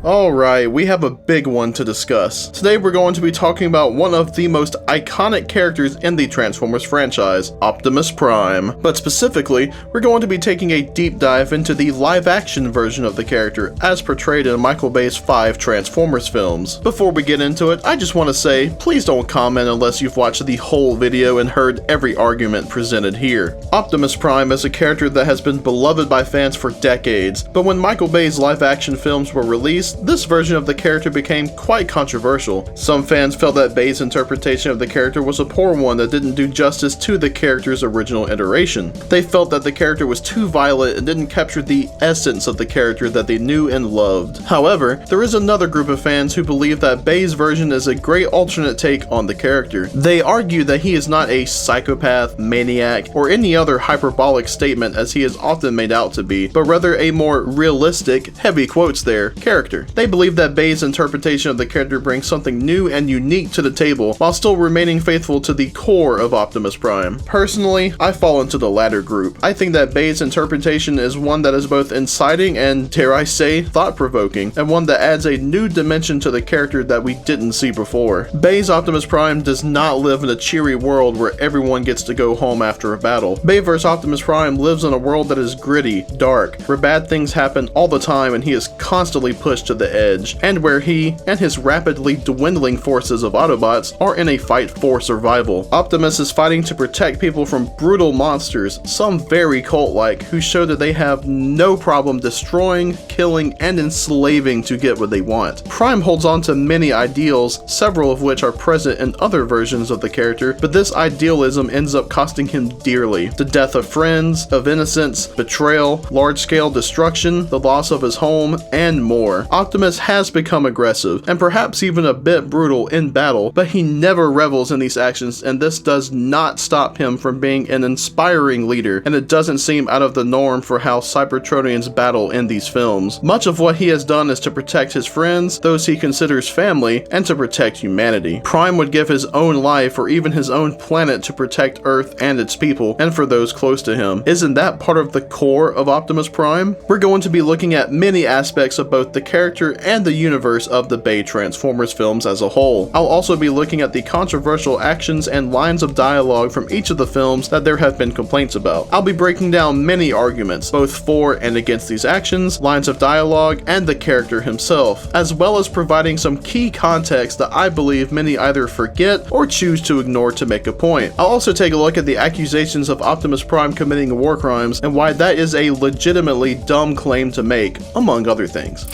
Alright, we have a big one to discuss. Today we're going to be talking about one of the most iconic characters in the Transformers franchise, Optimus Prime. But specifically, we're going to be taking a deep dive into the live-action version of the character as portrayed in Michael Bay's 5 Transformers films. Before we get into it, I just want to say, please don't comment unless you've watched the whole video and heard every argument presented here. Optimus Prime is a character that has been beloved by fans for decades, but when Michael Bay's live-action films were released, this version of the character became quite controversial. Some fans felt that Bay's interpretation of the character was a poor one that didn't do justice to the character's original iteration. They felt that the character was too violent and didn't capture the essence of the character that they knew and loved. However, there is another group of fans who believe that Bay's version is a great alternate take on the character. They argue that he is not a psychopath, maniac, or any other hyperbolic statement as he is often made out to be, but rather a more realistic, heavy quotes there, character. They believe that Bay's interpretation of the character brings something new and unique to the table while still remaining faithful to the core of Optimus Prime. Personally, I fall into the latter group. I think that Bay's interpretation is one that is both inciting and, dare I say, thought-provoking, and one that adds a new dimension to the character that we didn't see before. Bay's Optimus Prime does not live in a cheery world where everyone gets to go home after a battle. Bayverse Optimus Prime lives in a world that is gritty, dark, where bad things happen all the time and he is constantly pushed to the edge, and where he and his rapidly dwindling forces of Autobots are in a fight for survival. Optimus is fighting to protect people from brutal monsters, some very cult-like, who show that they have no problem destroying, killing, and enslaving to get what they want. Prime holds on to many ideals, several of which are present in other versions of the character, but this idealism ends up costing him dearly. The death of friends, of innocence, betrayal, large-scale destruction, the loss of his home, and more. Optimus has become aggressive, and perhaps even a bit brutal in battle, but he never revels in these actions, and this does not stop him from being an inspiring leader, and it doesn't seem out of the norm for how Cybertronians battle in these films. Much of what he has done is to protect his friends, those he considers family, and to protect humanity. Prime would give his own life or even his own planet to protect Earth and its people, and for those close to him. Isn't that part of the core of Optimus Prime? We're going to be looking at many aspects of both the character and the universe of the Bay Transformers films as a whole. I'll also be looking at the controversial actions and lines of dialogue from each of the films that there have been complaints about. I'll be breaking down many arguments, both for and against these actions, lines of dialogue, and the character himself, as well as providing some key context that I believe many either forget or choose to ignore to make a point. I'll also take a look at the accusations of Optimus Prime committing war crimes and why that is a legitimately dumb claim to make, among other things.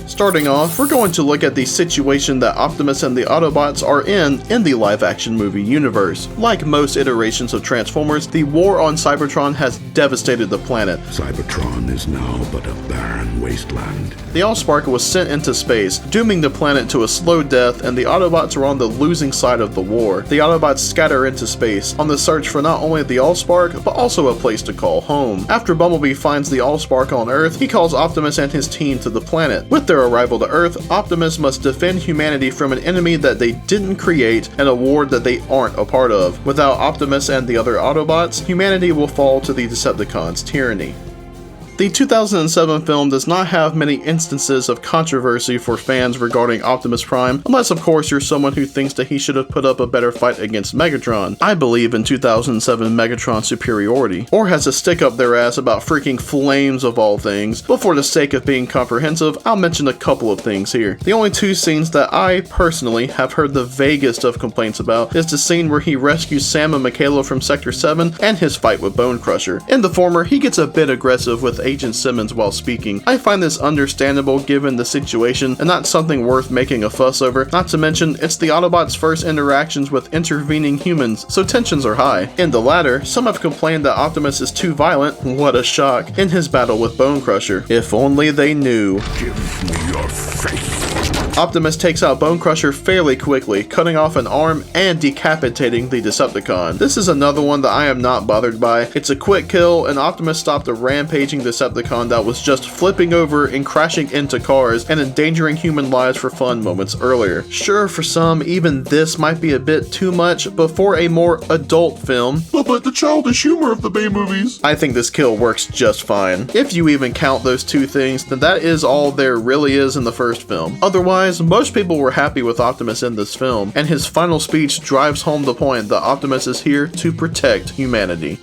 Starting off, we're going to look at the situation that Optimus and the Autobots are in the live-action movie universe. Like most iterations of Transformers, the war on Cybertron has devastated the planet. Cybertron is now but a barren wasteland. The Allspark was sent into space, dooming the planet to a slow death, and the Autobots are on the losing side of the war. The Autobots scatter into space, on the search for not only the Allspark, but also a place to call home. After Bumblebee finds the Allspark on Earth, he calls Optimus and his team to the planet. With their arrival to Earth, Optimus must defend humanity from an enemy that they didn't create and a war that they aren't a part of. Without Optimus and the other Autobots, humanity will fall to the Decepticons' tyranny. The 2007 film does not have many instances of controversy for fans regarding Optimus Prime, unless of course you're someone who thinks that he should have put up a better fight against Megatron. I believe in 2007 Megatron superiority, or has a stick up their ass about freaking flames of all things, but for the sake of being comprehensive, I'll mention a couple of things here. The only two scenes that I, personally, have heard the vaguest of complaints about is the scene where he rescues Sam and Michaela from Sector 7 and his fight with Bone Crusher. In the former, he gets a bit aggressive with Agent Simmons while speaking. I find this understandable given the situation and not something worth making a fuss over, not to mention it's the Autobots' first interactions with intervening humans, so tensions are high. In the latter, some have complained that Optimus is too violent, what a shock, in his battle with Bone Crusher. If only they knew. Give me your faith. Optimus takes out Bone Crusher fairly quickly, cutting off an arm and decapitating the Decepticon. This is another one that I am not bothered by. It's a quick kill, and Optimus stopped a rampaging Decepticon that was just flipping over and crashing into cars and endangering human lives for fun moments earlier. Sure, for some, even this might be a bit too much, but for a more adult film, But the childish humor of the Bay movies. I think this kill works just fine. If you even count those two things, then that is all there really is in the first film. Otherwise, most people were happy with Optimus in this film, and his final speech drives home the point that Optimus is here to protect humanity.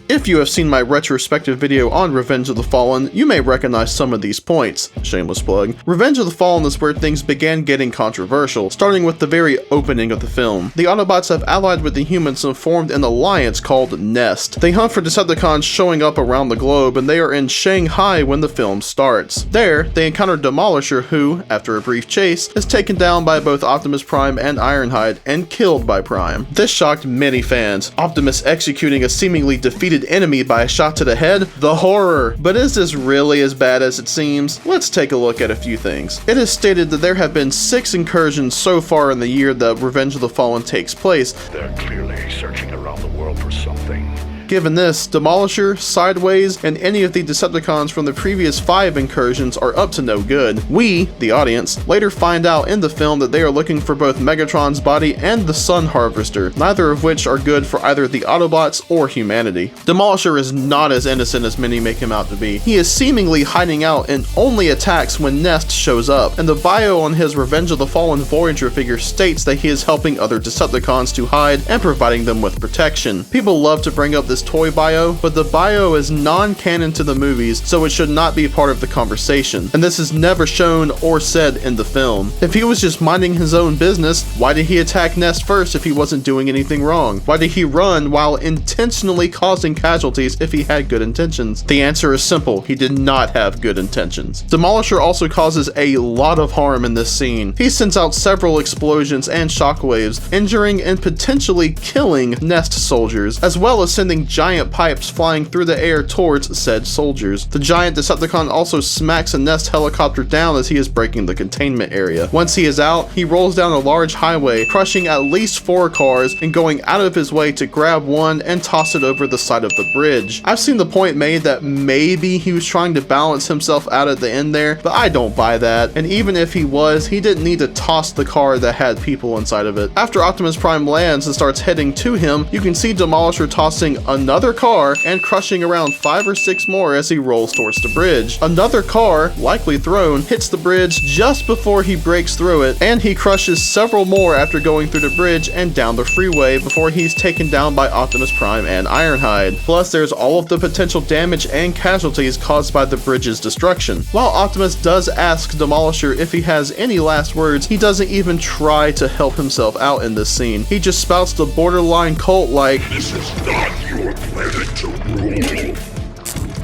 If you have seen my retrospective video on Revenge of the Fallen, you may recognize some of these points. Shameless plug. Revenge of the Fallen is where things began getting controversial, starting with the very opening of the film. The Autobots have allied with the humans and formed an alliance called Nest. They hunt for Decepticons showing up around the globe, and they are in Shanghai when the film starts. There, they encounter Demolisher, who, after a brief chase, is taken down by both Optimus Prime and Ironhide and killed by Prime. This shocked many fans. Optimus executing a seemingly defeated enemy by a shot to the head? The horror! But is this really as bad as it seems? Let's take a look at a few things. It is stated that there have been 6 incursions so far in the year that Revenge of the Fallen takes place. They're clearly searching around the world for something. Given this, Demolisher, Sideways, and any of the Decepticons from the previous 5 incursions are up to no good. We, the audience, later find out in the film that they are looking for both Megatron's body and the Sun Harvester, neither of which are good for either the Autobots or humanity. Demolisher is not as innocent as many make him out to be. He is seemingly hiding out and only attacks when Nest shows up, and the bio on his Revenge of the Fallen Voyager figure states that he is helping other Decepticons to hide and providing them with protection. People love to bring up this toy bio, but the bio is non-canon to the movies, so it should not be part of the conversation, and this is never shown or said in the film. If he was just minding his own business, why did he attack Nest first if he wasn't doing anything wrong? Why did he run while intentionally causing casualties if he had good intentions? The answer is simple: he did not have good intentions. Demolisher also causes a lot of harm in this scene. He sends out several explosions and shockwaves, injuring and potentially killing Nest soldiers, as well as sending giant pipes flying through the air towards said soldiers. The giant Decepticon also smacks a Nest helicopter down as he is breaking the containment area. Once he is out, he rolls down a large highway, crushing at least 4 cars and going out of his way to grab one and toss it over the side of the bridge. I've seen the point made that maybe he was trying to balance himself out at the end there, but I don't buy that, and even if he was, he didn't need to toss the car that had people inside of it. After Optimus Prime lands and starts heading to him, you can see Demolisher tossing another car and crushing around 5 or 6 more as he rolls towards the bridge. Another car, likely thrown, hits the bridge just before he breaks through it, and he crushes several more after going through the bridge and down the freeway before he's taken down by Optimus Prime and Ironhide. Plus, there's all of the potential damage and casualties caused by the bridge's destruction. While Optimus does ask Demolisher if he has any last words, he doesn't even try to help himself out in this scene. He just spouts the borderline cult like, This is not your planet to rule.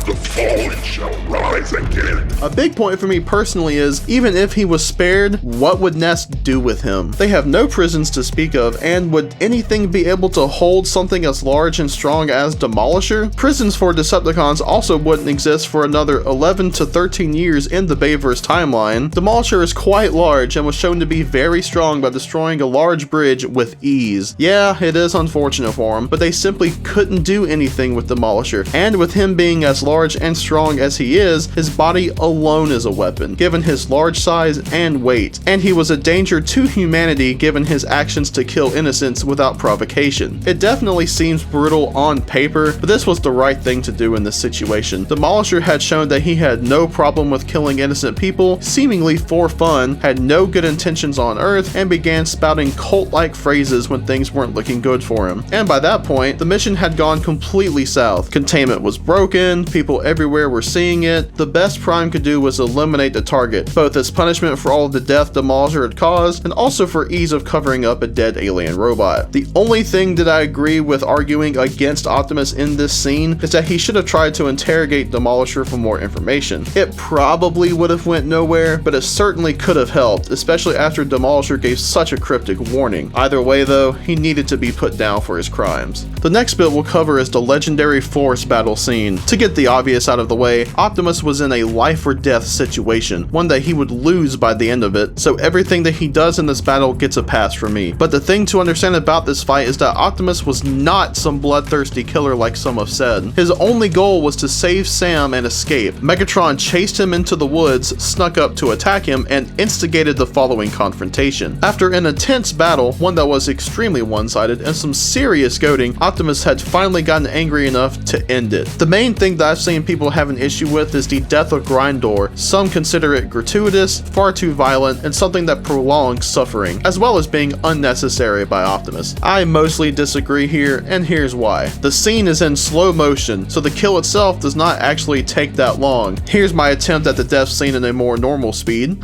The fallen shall rise again. A big point for me personally is, even if he was spared, what would Nest do with him? They have no prisons to speak of, and would anything be able to hold something as large and strong as Demolisher? Prisons for Decepticons also wouldn't exist for another 11 to 13 years in the Bayverse timeline. Demolisher is quite large and was shown to be very strong by destroying a large bridge with ease. Yeah, it is unfortunate for him, but they simply couldn't do anything with Demolisher, and with him being as large and strong as he is, his body alone is a weapon, given his large size and weight, and he was a danger to humanity given his actions to kill innocents without provocation. It definitely seems brutal on paper, but this was the right thing to do in this situation. Demolisher had shown that he had no problem with killing innocent people, seemingly for fun, had no good intentions on Earth, and began spouting cult-like phrases when things weren't looking good for him. And by that point, the mission had gone completely south. Containment was broken, people everywhere were seeing it. The best Prime could do was eliminate the target, both as punishment for all of the death Demolisher had caused, and also for ease of covering up a dead alien robot. The only thing that I agree with arguing against Optimus in this scene is that he should have tried to interrogate Demolisher for more information. It probably would have went nowhere, but it certainly could have helped, especially after Demolisher gave such a cryptic warning. Either way though, he needed to be put down for his crimes. The next bit we'll cover is the legendary Force battle scene. To get the obvious out of the way, Optimus was in a life life-or-death situation, one that he would lose by the end of it, so everything that he does in this battle gets a pass from me. But the thing to understand about this fight is that Optimus was not some bloodthirsty killer like some have said. His only goal was to save Sam and escape. Megatron chased him into the woods, snuck up to attack him, and instigated the following confrontation. After an intense battle, one that was extremely one-sided, and some serious goading, Optimus had finally gotten angry enough to end it. The main thing that I've seen people have an issue with is the death of Grindor. Some consider it gratuitous, far too violent, and something that prolongs suffering, as well as being unnecessary by Optimus. I mostly disagree here, and here's why. The scene is in slow motion, so the kill itself does not actually take that long. Here's my attempt at the death scene in a more normal speed.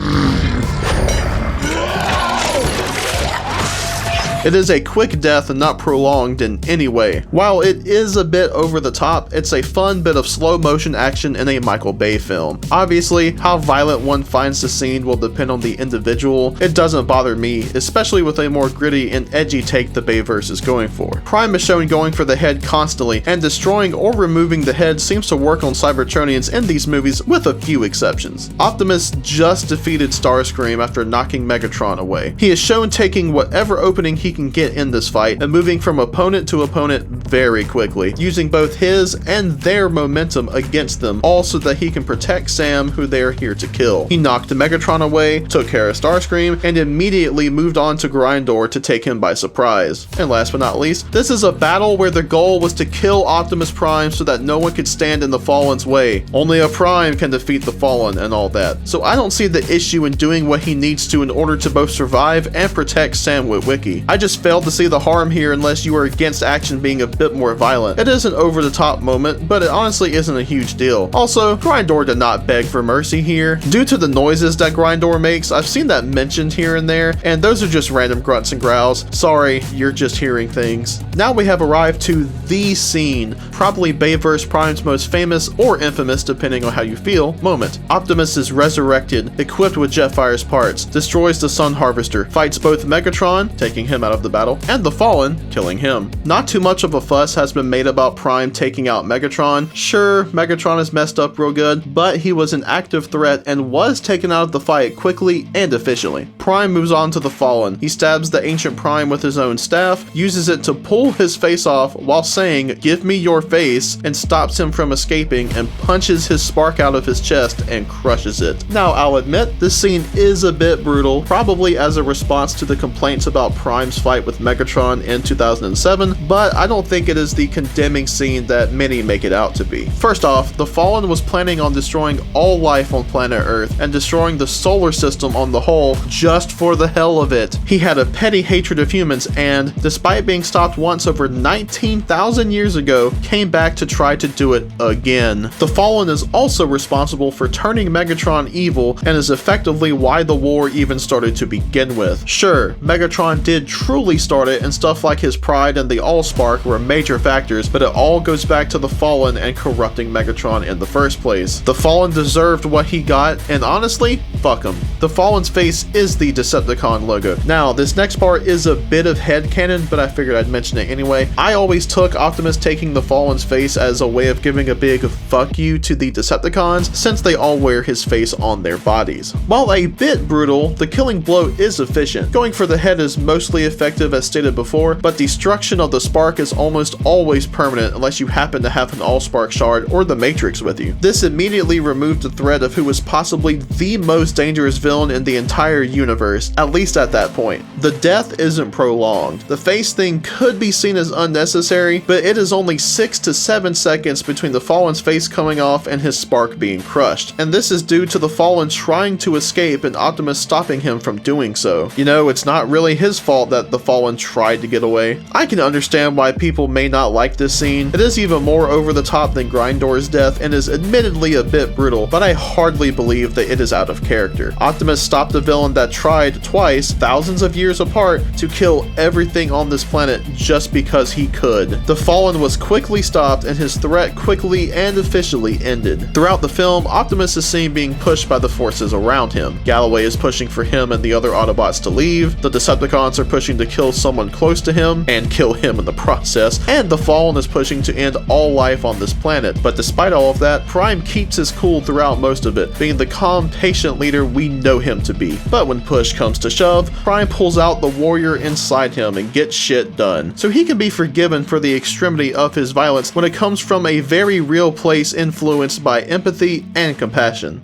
It is a quick death and not prolonged in any way. While it is a bit over the top, it's a fun bit of slow motion action in a Michael Bay film. Obviously, how violent one finds the scene will depend on the individual. It doesn't bother me, especially with a more gritty and edgy take the Bayverse is going for. Prime is shown going for the head constantly, and destroying or removing the head seems to work on Cybertronians in these movies with a few exceptions. Optimus just defeated Starscream after knocking Megatron away. He is shown taking whatever opening he can get in this fight and moving from opponent to opponent very quickly, using both his and their momentum against them, all so that he can protect Sam, who they are here to kill. He knocked Megatron away, took care of Starscream, and immediately moved on to Grindor to take him by surprise. And last but not least, this is a battle where the goal was to kill Optimus Prime so that no one could stand in the Fallen's way. Only a Prime can defeat the Fallen and all that. So I don't see the issue in doing what he needs to in order to both survive and protect Sam Witwicky. I just failed to see the harm here unless you are against action being a bit more violent. It is an over-the-top moment, but it honestly isn't a huge deal. Also, Grindor did not beg for mercy here. Due to the noises that Grindor makes, I've seen that mentioned here and there, and those are just random grunts and growls. Sorry, you're just hearing things. Now we have arrived to the scene, probably Bayverse Prime's most famous or infamous, depending on how you feel, moment. Optimus is resurrected, equipped with Jetfire's parts, destroys the Sun Harvester, fights both Megatron, taking him out of the battle, and the Fallen, killing him. Not too much of a fuss has been made about Prime taking out Megatron. Sure, Megatron is messed up real good, but he was an active threat and was taken out of the fight quickly and efficiently. Prime moves on to the Fallen. He stabs the Ancient Prime with his own staff, uses it to pull his face off while saying, "Give me your face," and stops him from escaping and punches his spark out of his chest and crushes it. Now, I'll admit, this scene is a bit brutal, probably as a response to the complaints about Prime's fight with Megatron in 2007, but I don't think it is the condemning scene that many make it out to be. First off, the Fallen was planning on destroying all life on planet Earth and destroying the solar system on the whole just for the hell of it. He had a petty hatred of humans and, despite being stopped once over 19,000 years ago, came back to try to do it again. The Fallen is also responsible for turning Megatron evil and is effectively why the war even started to begin with. Sure, Megatron did truly start it, and stuff like his pride and the Allspark were major factors, but it all goes back to the Fallen and corrupting Megatron in the first place. The Fallen deserved what he got, and honestly, fuck him. The Fallen's face is the Decepticon logo. Now, this next part is a bit of headcanon, but I figured I'd mention it anyway. I always took Optimus taking the Fallen's face as a way of giving a big fuck you to the Decepticons, since they all wear his face on their bodies. While a bit brutal, the killing blow is efficient. Going for the head is mostly effective as stated before, but destruction of the spark is almost always permanent unless you happen to have an Allspark shard or the Matrix with you. This immediately removed the threat of who was possibly the most dangerous villain in the entire universe, at least at that point. The death isn't prolonged. The face thing could be seen as unnecessary, but it is only 6 to 7 seconds between the Fallen's face coming off and his spark being crushed, and this is due to the Fallen trying to escape and Optimus stopping him from doing so. You know, it's not really his fault that the Fallen tried to get away. I can understand why people may not like this scene. It is even more over the top than Grindor's death and is admittedly a bit brutal, but I hardly believe that it is out of character. Optimus stopped a villain that tried twice, thousands of years apart, to kill everything on this planet just because he could. The Fallen was quickly stopped and his threat quickly and efficiently ended. Throughout the film, Optimus is seen being pushed by the forces around him. Galloway is pushing for him and the other Autobots to leave, the Decepticons are pushing pushing to kill someone close to him and kill him in the process, and the Fallen is pushing to end all life on this planet. But despite all of that, Prime keeps his cool throughout most of it, being the calm, patient leader we know him to be. But when push comes to shove, Prime pulls out the warrior inside him and gets shit done. So he can be forgiven for the extremity of his violence when it comes from a very real place influenced by empathy and compassion.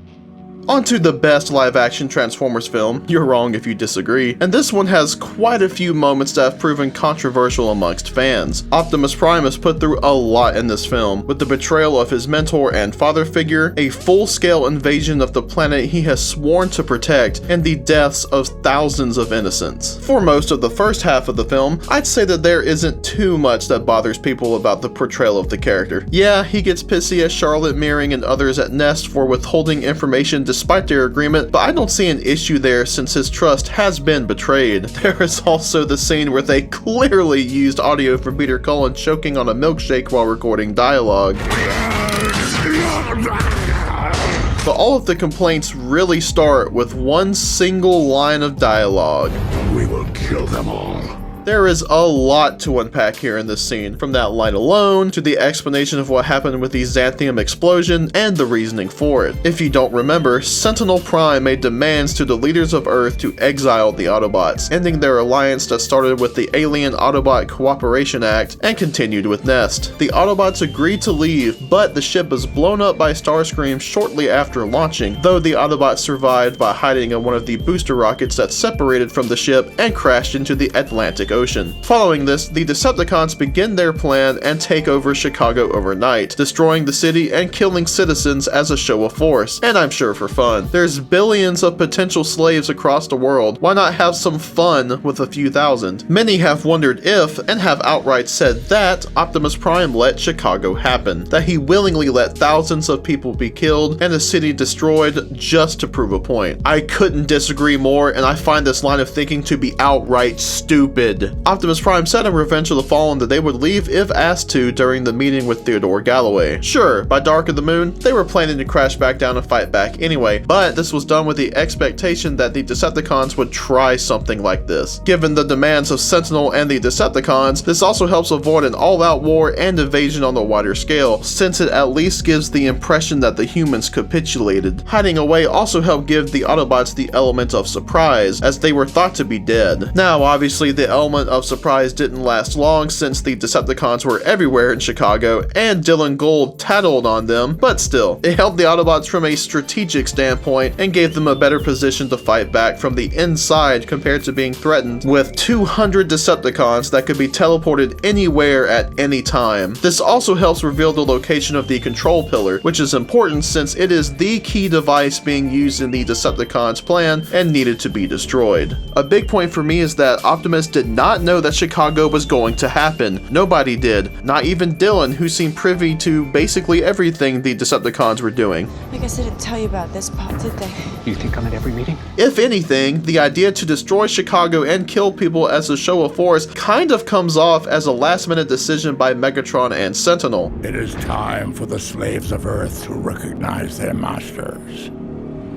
On to the best live-action Transformers film. You're wrong if you disagree, and this one has quite a few moments that have proven controversial amongst fans. Optimus Prime is put through a lot in this film, with the betrayal of his mentor and father figure, a full-scale invasion of the planet he has sworn to protect, and the deaths of thousands of innocents. For most of the first half of the film, I'd say that there isn't too much that bothers people about the portrayal of the character. Yeah, he gets pissy at Charlotte Meering and others at Nest for withholding information despite their agreement, but I don't see an issue there since his trust has been betrayed. There is also the scene where they clearly used audio from Peter Cullen choking on a milkshake while recording dialogue. But all of the complaints really start with one single line of dialogue. We will kill them all. There is a lot to unpack here in this scene, from that line alone to the explanation of what happened with the Xanthium explosion and the reasoning for it. If you don't remember, Sentinel Prime made demands to the leaders of Earth to exile the Autobots, ending their alliance that started with the Alien Autobot Cooperation Act and continued with Nest. The Autobots agreed to leave, but the ship was blown up by Starscream shortly after launching, though the Autobots survived by hiding in one of the booster rockets that separated from the ship and crashed into the Atlantic Ocean. Following this, the Decepticons begin their plan and take over Chicago overnight, destroying the city and killing citizens as a show of force, and I'm sure for fun. There's billions of potential slaves across the world, why not have some fun with a few thousand? Many have wondered if, and have outright said that, Optimus Prime let Chicago happen, that he willingly let thousands of people be killed and the city destroyed just to prove a point. I couldn't disagree more, and I find this line of thinking to be outright stupid. Optimus Prime said in Revenge of the Fallen that they would leave if asked to during the meeting with Theodore Galloway. Sure, by Dark of the Moon, they were planning to crash back down and fight back anyway, but this was done with the expectation that the Decepticons would try something like this. Given the demands of Sentinel and the Decepticons, this also helps avoid an all-out war and invasion on a wider scale, since it at least gives the impression that the humans capitulated. Hiding away also helped give the Autobots the element of surprise, as they were thought to be dead. Now, obviously, the element of surprise didn't last long since the Decepticons were everywhere in Chicago and Dylan Gould tattled on them, but still, it helped the Autobots from a strategic standpoint and gave them a better position to fight back from the inside compared to being threatened with 200 Decepticons that could be teleported anywhere at any time. This also helps reveal the location of the control pillar, which is important since it is the key device being used in the Decepticons' plan and needed to be destroyed. A big point for me is that Optimus did not know that Chicago was going to happen. Nobody did, not even Dylan, who seemed privy to basically everything the Decepticons were doing. I guess they didn't tell you about this part, did they? You think I'm at every meeting? If anything, the idea to destroy Chicago and kill people as a show of force kind of comes off as a last-minute decision by Megatron and Sentinel. It is time for the slaves of Earth to recognize their masters.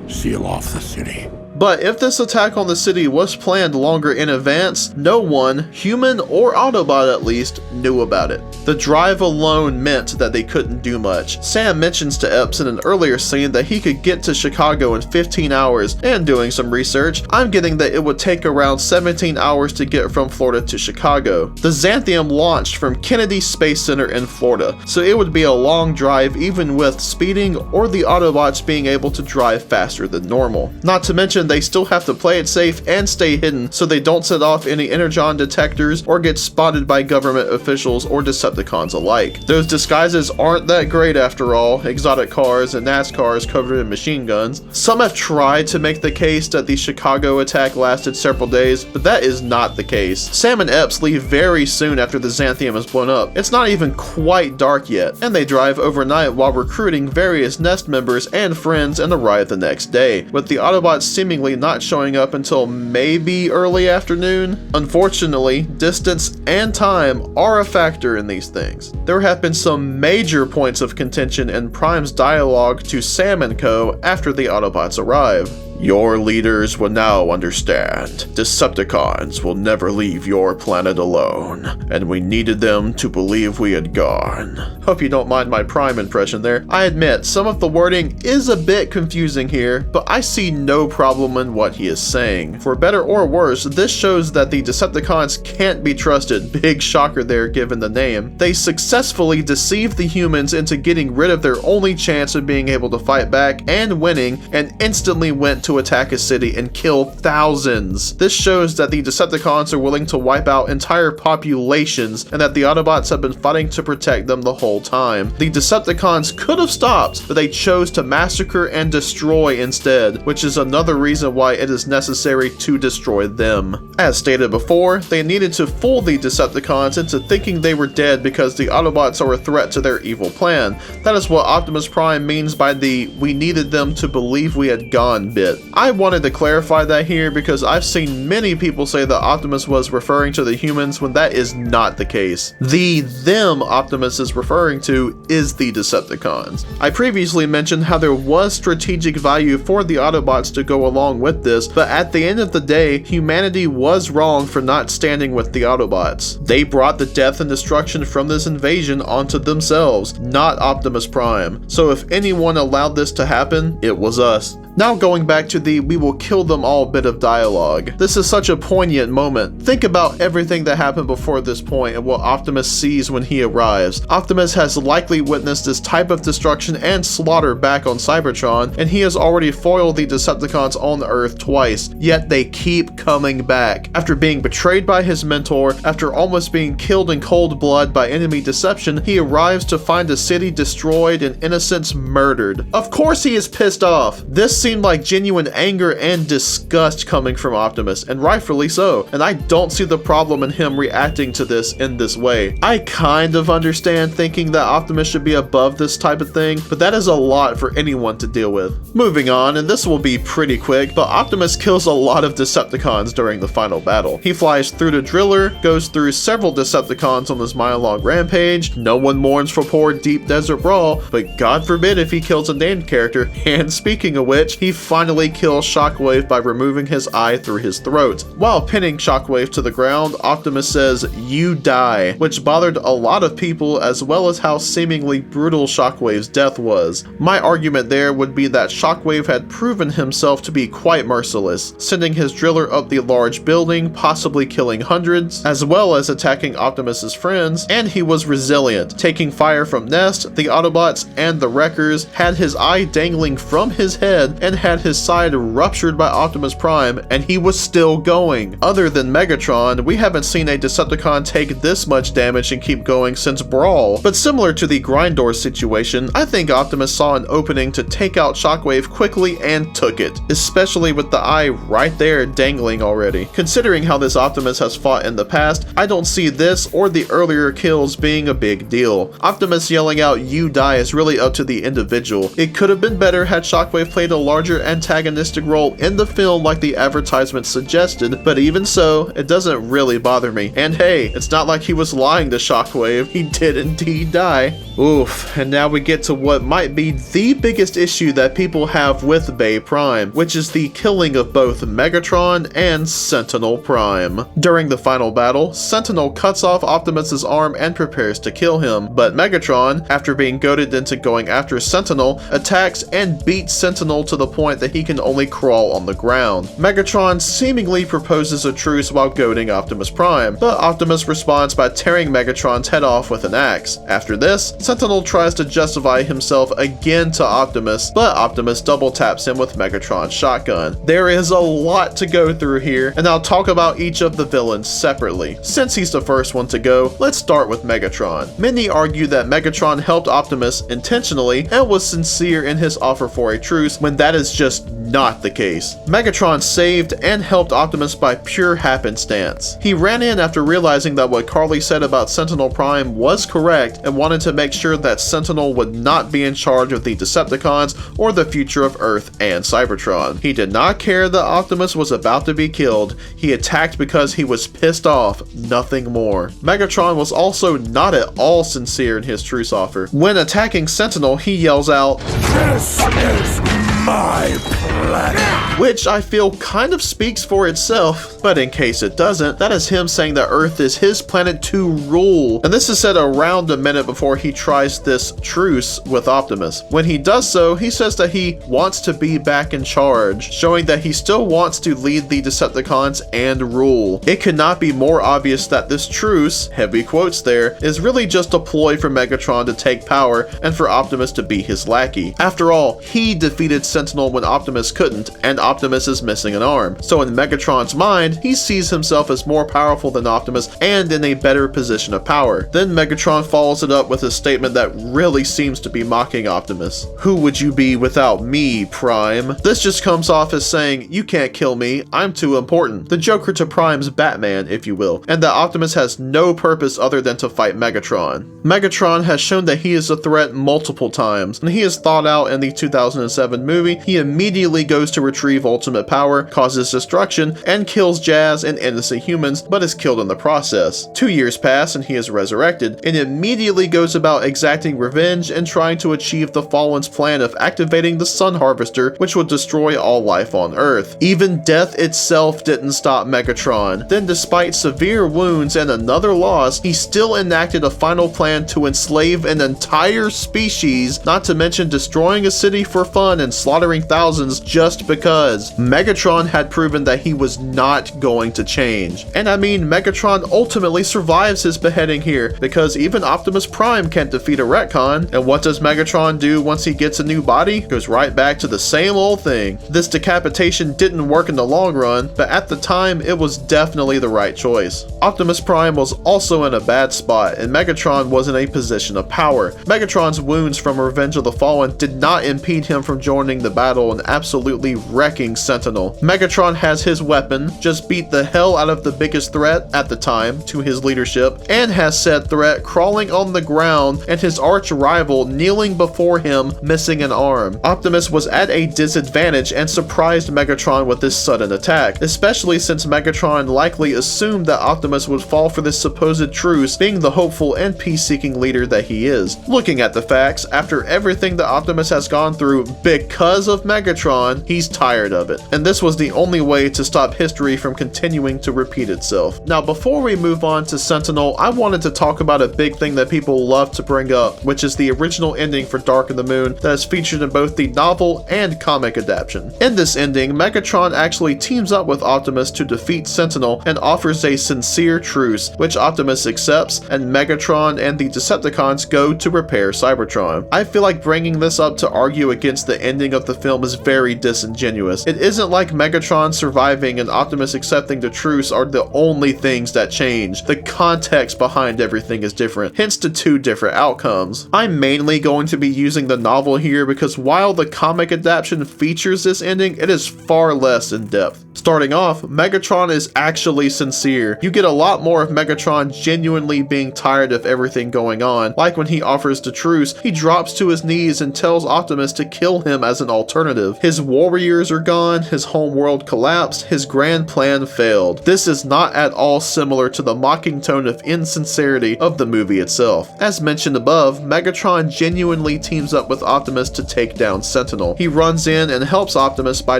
Seal off the city. But if this attack on the city was planned longer in advance, no one, human or Autobot at least, knew about it. The drive alone meant that they couldn't do much. Sam mentions to Epps in an earlier scene that he could get to Chicago in 15 hours, and doing some research, I'm getting that it would take around 17 hours to get from Florida to Chicago. The Xanthium launched from Kennedy Space Center in Florida, so it would be a long drive even with speeding or the Autobots being able to drive faster than normal. Not to mention they still have to play it safe and stay hidden so they don't set off any energon detectors or get spotted by government officials or Decepticons alike. Those disguises aren't that great after all, exotic cars and NASCARs covered in machine guns. Some have tried to make the case that the Chicago attack lasted several days, but that is not the case. Sam and Epps leave very soon after the Xanthium is blown up. It's not even quite dark yet, and they drive overnight while recruiting various Nest members and friends and arrive the next day, with the Autobots seemingly not showing up until maybe early afternoon. Unfortunately, distance and time are a factor in these things. There have been some major points of contention in Prime's dialogue to Sam and Co. after the Autobots arrive. Your leaders will now understand. Decepticons will never leave your planet alone, and we needed them to believe we had gone. Hope you don't mind my Prime impression there. I admit, some of the wording is a bit confusing here, but I see no problem in what he is saying. For better or worse, this shows that the Decepticons can't be trusted. Big shocker there given the name. They successfully deceived the humans into getting rid of their only chance of being able to fight back and winning, and instantly went to attack a city and kill thousands. This shows that the Decepticons are willing to wipe out entire populations, and that the Autobots have been fighting to protect them the whole time. The Decepticons could have stopped, but they chose to massacre and destroy instead, which is another reason why it is necessary to destroy them. As stated before, they needed to fool the Decepticons into thinking they were dead because the Autobots are a threat to their evil plan. That is what Optimus Prime means by the "we needed them to believe we had gone" bit. I wanted to clarify that here because I've seen many people say that Optimus was referring to the humans when that is not the case. The them Optimus is referring to is the Decepticons. I previously mentioned how there was strategic value for the Autobots to go along with this, but at the end of the day, humanity was wrong for not standing with the Autobots. They brought the death and destruction from this invasion onto themselves, not Optimus Prime. So if anyone allowed this to happen, it was us. Now going back to the "we will kill them all" bit of dialogue. This is such a poignant moment. Think about everything that happened before this point and what Optimus sees when he arrives. Optimus has likely witnessed this type of destruction and slaughter back on Cybertron, and he has already foiled the Decepticons on Earth twice, yet they keep coming back. After being betrayed by his mentor, after almost being killed in cold blood by enemy Deception, he arrives to find a city destroyed and innocents murdered. Of course he is pissed off. This seemed like genuine anger and disgust coming from Optimus, and rightfully so, and I don't see the problem in him reacting to this in this way. I kind of understand thinking that Optimus should be above this type of thing, but that is a lot for anyone to deal with. Moving on, and this will be pretty quick, but Optimus kills a lot of Decepticons during the final battle. He flies through the Driller, goes through several Decepticons on his mile-long rampage. No one mourns for poor Deep Desert Brawl, but God forbid if he kills a named character. And speaking of which, he finally kills Shockwave by removing his eye through his throat. While pinning Shockwave to the ground, Optimus says, "You die," which bothered a lot of people, as well as how seemingly brutal Shockwave's death was. My argument there would be that Shockwave had proven himself to be quite merciless, sending his Driller up the large building, possibly killing hundreds, as well as attacking Optimus's friends, and he was resilient, taking fire from Nest, the Autobots, and the Wreckers, had his eye dangling from his head, and had his side ruptured by Optimus Prime, and he was still going. Other than Megatron, we haven't seen a Decepticon take this much damage and keep going since Brawl. But similar to the Grindor situation, I think Optimus saw an opening to take out Shockwave quickly and took it, especially with the eye right there dangling already. Considering how this Optimus has fought in the past, I don't see this or the earlier kills being a big deal. Optimus yelling out "you die" is really up to the individual. It could have been better had Shockwave played a larger antagonistic role in the film like the advertisement suggested, but even so, it doesn't really bother me. And hey, it's not like he was lying to Shockwave, he did indeed die. Oof, and now we get to what might be the biggest issue that people have with Bay Prime, which is the killing of both Megatron and Sentinel Prime. During the final battle, Sentinel cuts off Optimus's arm and prepares to kill him, but Megatron, after being goaded into going after Sentinel, attacks and beats Sentinel to the point that he can only crawl on the ground. Megatron seemingly proposes a truce while goading Optimus Prime, but Optimus responds by tearing Megatron's head off with an axe. After this, Sentinel tries to justify himself again to Optimus, but Optimus double taps him with Megatron's shotgun. There is a lot to go through here, and I'll talk about each of the villains separately. Since he's the first one to go, let's start with Megatron. Many argue that Megatron helped Optimus intentionally and was sincere in his offer for a truce, when that is just not the case. Megatron saved and helped Optimus by pure happenstance. He ran in after realizing that what Carly said about Sentinel Prime was correct and wanted to make sure that Sentinel would not be in charge of the Decepticons or the future of Earth and Cybertron. He did not care that Optimus was about to be killed. He attacked because he was pissed off, nothing more. Megatron was also not at all sincere in his truce offer. When attacking Sentinel, he yells out, "This is my planet. Which I feel kind of speaks for itself, but in case it doesn't, that is him saying that Earth is his planet to rule. And this is said around a minute before he tries this truce with Optimus. When he does so, he says that he wants to be back in charge, showing that he still wants to lead the Decepticons and rule. It could not be more obvious that this truce, heavy quotes there, is really just a ploy for Megatron to take power and for Optimus to be his lackey. After all, he defeated Sentinel when Optimus couldn't, and Optimus is missing an arm. So in Megatron's mind, he sees himself as more powerful than Optimus and in a better position of power. Then Megatron follows it up with a statement that really seems to be mocking Optimus. Who would you be without me, Prime? This just comes off as saying, you can't kill me, I'm too important. The Joker to Prime's Batman, if you will, and that Optimus has no purpose other than to fight Megatron. Megatron has shown that he is a threat multiple times, and he is thought out in the 2007 movie. He immediately goes to retrieve ultimate power, causes destruction, and kills Jazz and innocent humans, but is killed in the process. 2 years pass and he is resurrected, and immediately goes about exacting revenge and trying to achieve the Fallen's plan of activating the Sun Harvester, which would destroy all life on Earth. Even death itself didn't stop Megatron. Then despite severe wounds and another loss, he still enacted a final plan to enslave an entire species, not to mention destroying a city for fun and slaughtering thousands just because. Megatron had proven that he was not going to change. And I mean, Megatron ultimately survives his beheading here, because even Optimus Prime can't defeat a retcon, and what does Megatron do once he gets a new body? Goes right back to the same old thing. This decapitation didn't work in the long run, but at the time, it was definitely the right choice. Optimus Prime was also in a bad spot, and Megatron was in a position of power. Megatron's wounds from Revenge of the Fallen did not impede him from joining the battle and absolutely wrecking Sentinel. Megatron has his weapon, just beat the hell out of the biggest threat at the time to his leadership, and has said threat crawling on the ground and his arch rival kneeling before him, missing an arm. Optimus was at a disadvantage and surprised Megatron with this sudden attack, especially since Megatron likely assumed that Optimus would fall for this supposed truce, being the hopeful and peace-seeking leader that he is. Looking at the facts, after everything that Optimus has gone through because of Megatron, he's tired of it, and this was the only way to stop history from continuing to repeat itself. Now, before we move on to Sentinel, I wanted to talk about a big thing that people love to bring up, which is the original ending for Dark of the Moon that is featured in both the novel and comic adaptation. In this ending, Megatron actually teams up with Optimus to defeat Sentinel and offers a sincere truce, which Optimus accepts, and Megatron and the Decepticons go to repair Cybertron. I feel like bringing this up to argue against the ending of the film is very disingenuous. It isn't like Megatron surviving and Optimus accepting the truce are the only things that change. The context behind everything is different, hence the two different outcomes. I'm mainly going to be using the novel here because while the comic adaptation features this ending, it is far less in depth. Starting off, Megatron is actually sincere. You get a lot more of Megatron genuinely being tired of everything going on. Like when he offers the truce, he drops to his knees and tells Optimus to kill him as an alternative. His warriors are gone, his home world collapsed, his grand plan failed. This is not at all similar to the mocking tone of insincerity of the movie itself. As mentioned above, Megatron genuinely teams up with Optimus to take down Sentinel. He runs in and helps Optimus by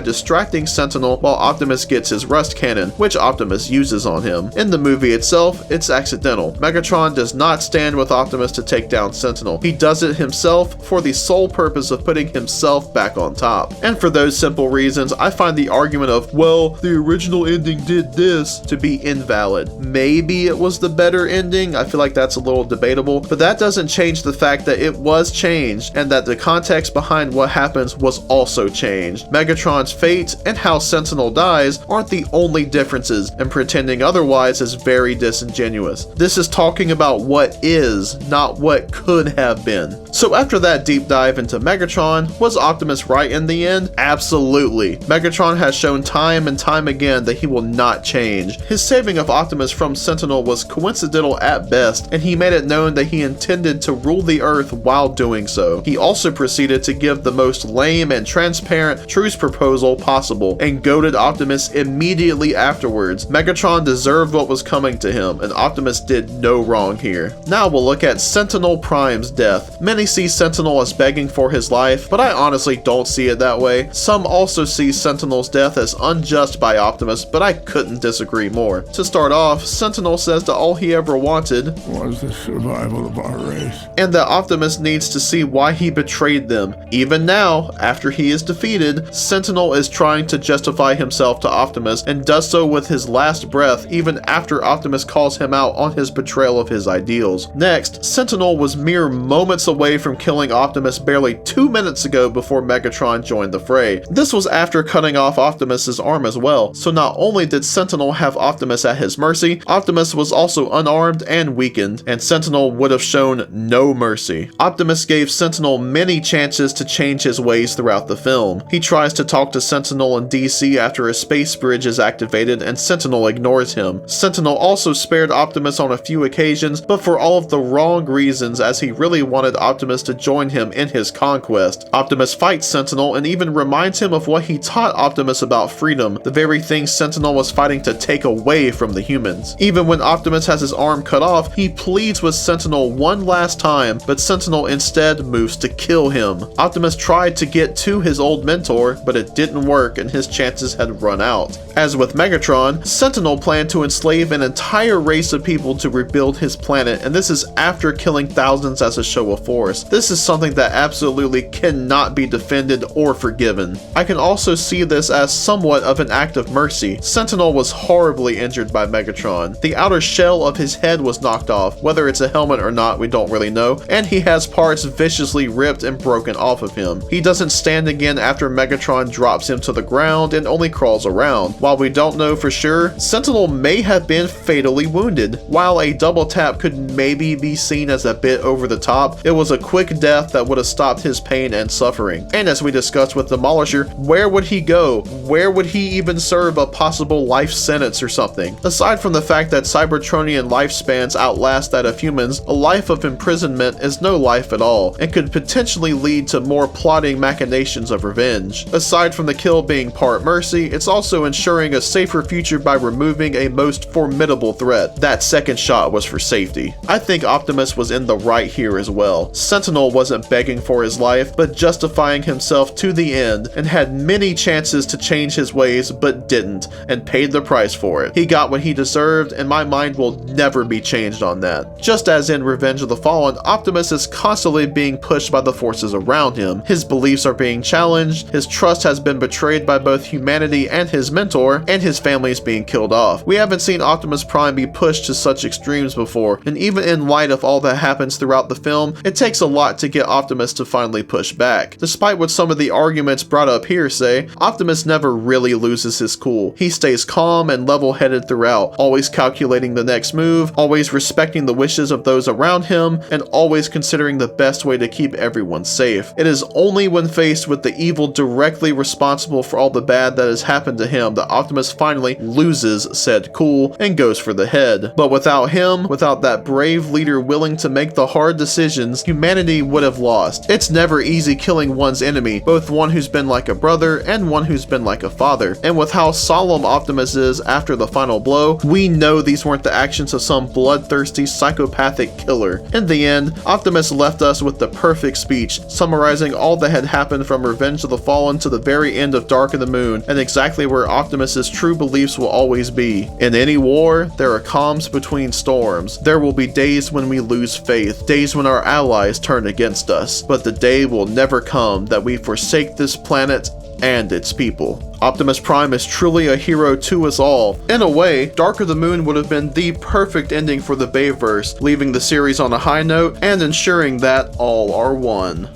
distracting Sentinel while Optimus gets his rust cannon, which Optimus uses on him. In the movie itself, it's accidental. Megatron does not stand with Optimus to take down Sentinel. He does it himself for the sole purpose of putting himself back on top. And for those simple reasons, I find the argument of, well, the original ending did this, to be invalid. Maybe it was the better ending, I feel like that's a little debatable, but that doesn't change the fact that it was changed and that the context behind what happens was also changed. Megatron's fate and how Sentinel dies aren't the only differences, and pretending otherwise is very disingenuous. This is talking about what is, not what could have been. So after that deep dive into Megatron, was Optimus right in the end? Absolutely. Megatron has shown time and time again that he will not change. His saving of Optimus from Sentinel was coincidental at best, and he made it known that he intended to rule the Earth while doing so. He also proceeded to give the most lame and transparent truce proposal possible, and goaded Optimus Optimus immediately afterwards. Megatron deserved what was coming to him, and Optimus did no wrong here. Now we'll look at Sentinel Prime's death. Many see Sentinel as begging for his life, but I honestly don't see it that way. Some also see Sentinel's death as unjust by Optimus, but I couldn't disagree more. To start off, Sentinel says that all he ever wanted was the survival of our race, and that Optimus needs to see why he betrayed them. Even now, after he is defeated, Sentinel is trying to justify himself to Optimus and does so with his last breath even after Optimus calls him out on his betrayal of his ideals. Next, Sentinel was mere moments away from killing Optimus barely 2 minutes ago before Megatron joined the fray. This was after cutting off Optimus's arm as well, so not only did Sentinel have Optimus at his mercy, Optimus was also unarmed and weakened, and Sentinel would have shown no mercy. Optimus gave Sentinel many chances to change his ways throughout the film. He tries to talk to Sentinel in DC after a space bridge is activated, and Sentinel ignores him. Sentinel also spared Optimus on a few occasions, but for all of the wrong reasons, as he really wanted Optimus to join him in his conquest. Optimus fights Sentinel and even reminds him of what he taught Optimus about freedom, the very thing Sentinel was fighting to take away from the humans. Even when Optimus has his arm cut off, he pleads with Sentinel one last time, but Sentinel instead moves to kill him. Optimus tried to get to his old mentor, but it didn't work and his chances had run out. As with Megatron, Sentinel planned to enslave an entire race of people to rebuild his planet, and this is after killing thousands as a show of force. This is something that absolutely cannot be defended or forgiven. I can also see this as somewhat of an act of mercy. Sentinel was horribly injured by Megatron. The outer shell of his head was knocked off, whether it's a helmet or not we don't really know, and he has parts viciously ripped and broken off of him. He doesn't stand again after Megatron drops him to the ground and only crawls around. While we don't know for sure, Sentinel may have been fatally wounded. While a double tap could maybe be seen as a bit over the top, it was a quick death that would have stopped his pain and suffering. And as we discussed with Demolisher, where would he go? Where would he even serve a possible life sentence or something? Aside from the fact that Cybertronian lifespans outlast that of humans, a life of imprisonment is no life at all, and could potentially lead to more plotting machinations of revenge. Aside from the kill being part mercy, it's also ensuring a safer future by removing a most formidable threat. That second shot was for safety. I think Optimus was in the right here as well. Sentinel wasn't begging for his life, but justifying himself to the end, and had many chances to change his ways but didn't, and paid the price for it. He got what he deserved, and my mind will never be changed on that. Just as in Revenge of the Fallen, Optimus is constantly being pushed by the forces around him. His beliefs are being challenged, his trust has been betrayed by both humanity and his mentor, and his family is being killed off. We haven't seen Optimus Prime be pushed to such extremes before, and even in light of all that happens throughout the film, it takes a lot to get Optimus to finally push back. Despite what some of the arguments brought up here say, Optimus never really loses his cool. He stays calm and level-headed throughout, always calculating the next move, always respecting the wishes of those around him, and always considering the best way to keep everyone safe. It is only when faced with the evil directly responsible for all the bad that has happened to him that Optimus finally loses said cool and goes for the head. But without him, without that brave leader willing to make the hard decisions, humanity would have lost. It's never easy killing one's enemy, both one who's been like a brother and one who's been like a father. And with how solemn Optimus is after the final blow, we know these weren't the actions of some bloodthirsty psychopathic killer. In the end, Optimus left us with the perfect speech, summarizing all that had happened from Revenge of the Fallen to the very end of Dark of the Moon, and exactly where Optimus's true beliefs will always be. In any war, there are calms between storms. There will be days when we lose faith, days when our allies turn against us, but the day will never come that we forsake this planet and its people. Optimus Prime is truly a hero to us all. In a way, Dark of the Moon would have been the perfect ending for the Bayverse, leaving the series on a high note and ensuring that all are one.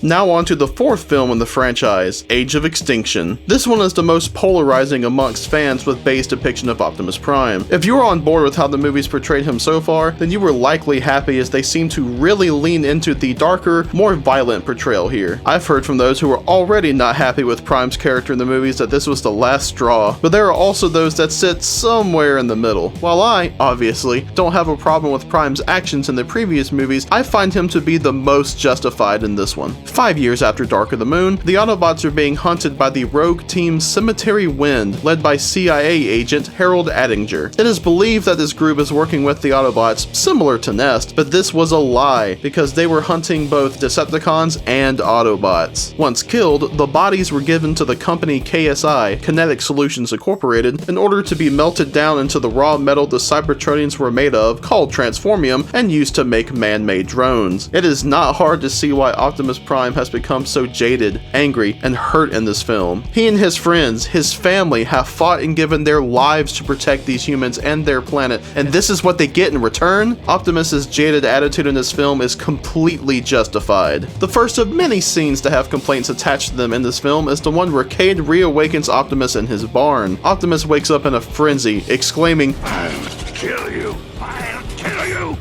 Now on to the fourth film in the franchise, Age of Extinction. This one is the most polarizing amongst fans with Bay's depiction of Optimus Prime. If you were on board with how the movies portrayed him so far, then you were likely happy as they seem to really lean into the darker, more violent portrayal here. I've heard from those who were already not happy with Prime's character in the movies that this was the last straw, but there are also those that sit somewhere in the middle. While I, obviously, don't have a problem with Prime's actions in the previous movies, I find him to be the most justified in this one. 5 years after Dark of the Moon, the Autobots are being hunted by the rogue team Cemetery Wind, led by CIA agent Harold Attinger. It is believed that this group is working with the Autobots, similar to Nest, but this was a lie, because they were hunting both Decepticons and Autobots. Once killed, the bodies were given to the company KSI, Kinetic Solutions Incorporated, in order to be melted down into the raw metal the Cybertronians were made of, called transformium, and used to make man-made drones. It is not hard to see why Optimus Prime has become so jaded, angry, and hurt in this film. He and his friends, his family, have fought and given their lives to protect these humans and their planet, and this is what they get in return? Optimus's jaded attitude in this film is completely justified. The first of many scenes to have complaints attached to them in this film is the one where Cade reawakens Optimus in his barn. Optimus wakes up in a frenzy, exclaiming, I'll kill you! I'll kill you!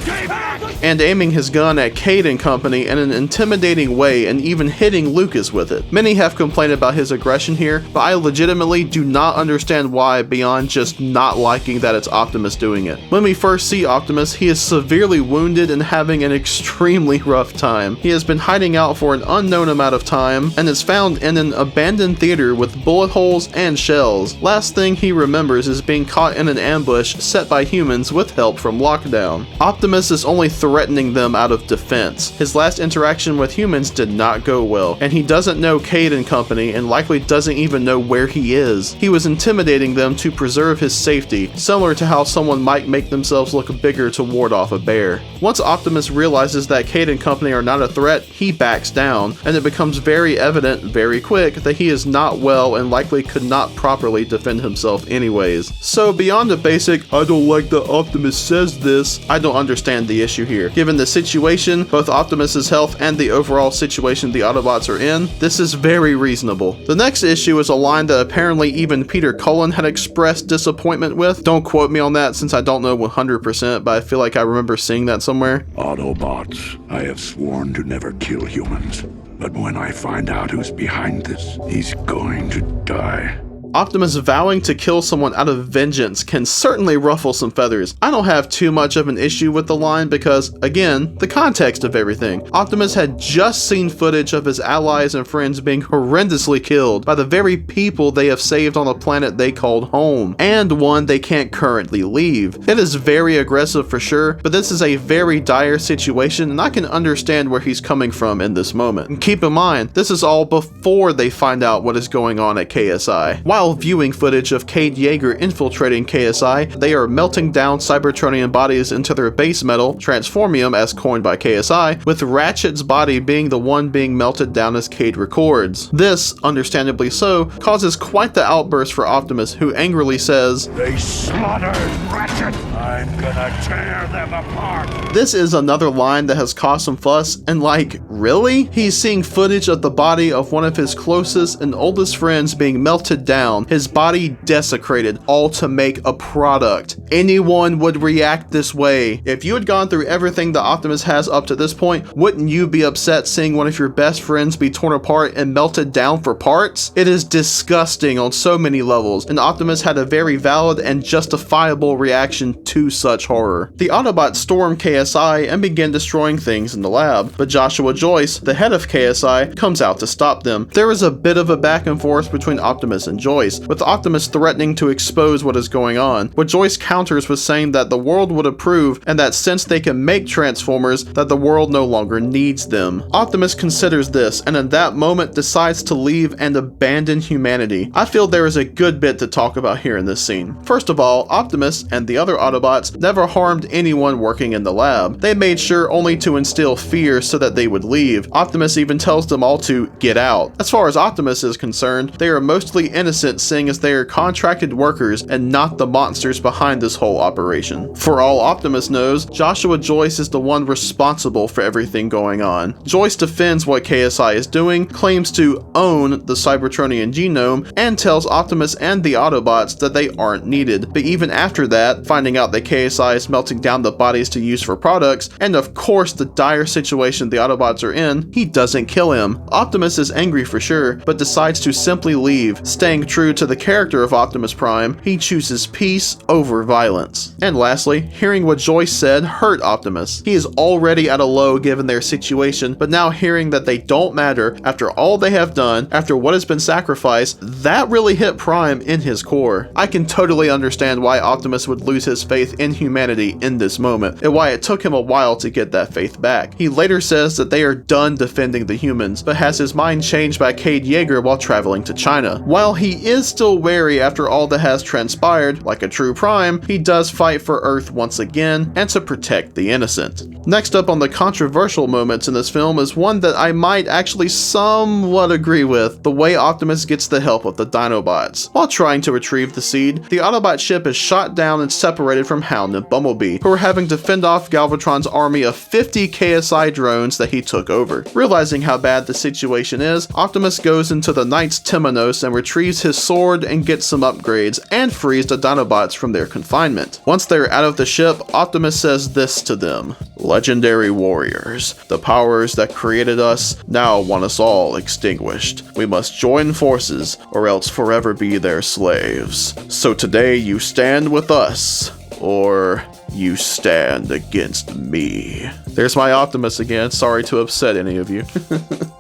Stay back! and aiming his gun at Cade and company in an intimidating way and even hitting Lucas with it. Many have complained about his aggression here, but I legitimately do not understand why beyond just not liking that it's Optimus doing it. When we first see Optimus, he is severely wounded and having an extremely rough time. He has been hiding out for an unknown amount of time and is found in an abandoned theater with bullet holes and shells. Last thing he remembers is being caught in an ambush set by humans with help from Lockdown. Optimus is only threatening them out of defense. His last interaction with humans did not go well, and he doesn't know Cade and company and likely doesn't even know where he is. He was intimidating them to preserve his safety, similar to how someone might make themselves look bigger to ward off a bear. Once Optimus realizes that Cade and company are not a threat, he backs down, and it becomes very evident very quick that he is not well and likely could not properly defend himself anyways. So beyond the basic, I don't like that Optimus says this, I don't understand the issue here. Given the situation, both Optimus's health and the overall situation the Autobots are in, this is very reasonable. The next issue is a line that apparently even Peter Cullen had expressed disappointment with. Don't quote me on that since I don't know 100%, but I feel like I remember seeing that somewhere. Autobots, I have sworn to never kill humans, but when I find out who's behind this, he's going to die. Optimus vowing to kill someone out of vengeance can certainly ruffle some feathers. I don't have too much of an issue with the line because, again, the context of everything. Optimus had just seen footage of his allies and friends being horrendously killed by the very people they have saved on a planet they called home, and one they can't currently leave. It is very aggressive for sure, but this is a very dire situation and I can understand where he's coming from in this moment. And keep in mind, this is all before they find out what is going on at KSI. While viewing footage of Cade Yeager infiltrating KSI, they are melting down Cybertronian bodies into their base metal, transformium as coined by KSI, with Ratchet's body being the one being melted down as Cade records. This, understandably so, causes quite the outburst for Optimus, who angrily says, They slaughtered Ratchet! I'm gonna tear them apart! This is another line that has caused some fuss, and like, really? He's seeing footage of the body of one of his closest and oldest friends being melted down, his body desecrated, all to make a product. Anyone would react this way. If you had gone through everything that Optimus has up to this point, wouldn't you be upset seeing one of your best friends be torn apart and melted down for parts? It is disgusting on so many levels, and Optimus had a very valid and justifiable reaction to such horror. The Autobots storm KSI and begin destroying things in the lab, but Joshua Joyce, the head of KSI, comes out to stop them. There is a bit of a back and forth between Optimus and Joyce, with Optimus threatening to expose what is going on, but Joyce counters with saying that the world would approve and that since they can make Transformers, that the world no longer needs them. Optimus considers this and in that moment decides to leave and abandon humanity. I feel there is a good bit to talk about here in this scene. First of all, Optimus and the other Autobots never harmed anyone working in the lab. They made sure only to instill fear so that they would leave. Optimus even tells them all to get out. As far as Optimus is concerned, they are mostly innocent, seeing as they are contracted workers and not the monsters behind this whole operation. For all Optimus knows, Joshua Joyce is the one responsible for everything going on. Joyce defends what KSI is doing, claims to own the Cybertronian genome, and tells Optimus and the Autobots that they aren't needed. But even after that, finding out that KSI is melting down the bodies to use for products, and of course the dire situation the Autobots are in, he doesn't kill him. Optimus is angry for sure, but decides to simply leave. Staying true to the character of Optimus Prime, he chooses peace over violence. And lastly, hearing what Joyce said hurt Optimus. He is already at a low given their situation, but now hearing that they don't matter after all they have done, after what has been sacrificed, that really hit Prime in his core. I can totally understand why Optimus would lose his faith in humanity in this moment, and why it took him a while to get that faith back. He later says that they are done defending the humans, but has his mind changed by Cade Yeager while traveling to China. While he is still wary after all that has transpired, like a true Prime, he does fight for Earth once again, and to protect the innocent. Next up on the controversial moments in this film is one that I might actually somewhat agree with: the way Optimus gets the help of the Dinobots. While trying to retrieve the seed, the Autobot ship is shot down and separated from Hound and Bumblebee, who are having to fend off Galvatron's army of 50 KSI drones that he took over. Realizing how bad the situation is, Optimus goes into the Knight's Temenos and retrieves his sword and gets some upgrades, and frees the Dinobots from their confinement. Once they're out of the ship, Optimus says this to them: "Legendary warriors, the powers that created us now want us all extinguished. We must join forces or else forever be their slaves. So today you stand with us, or you stand against me." There's my Optimus again, sorry to upset any of you.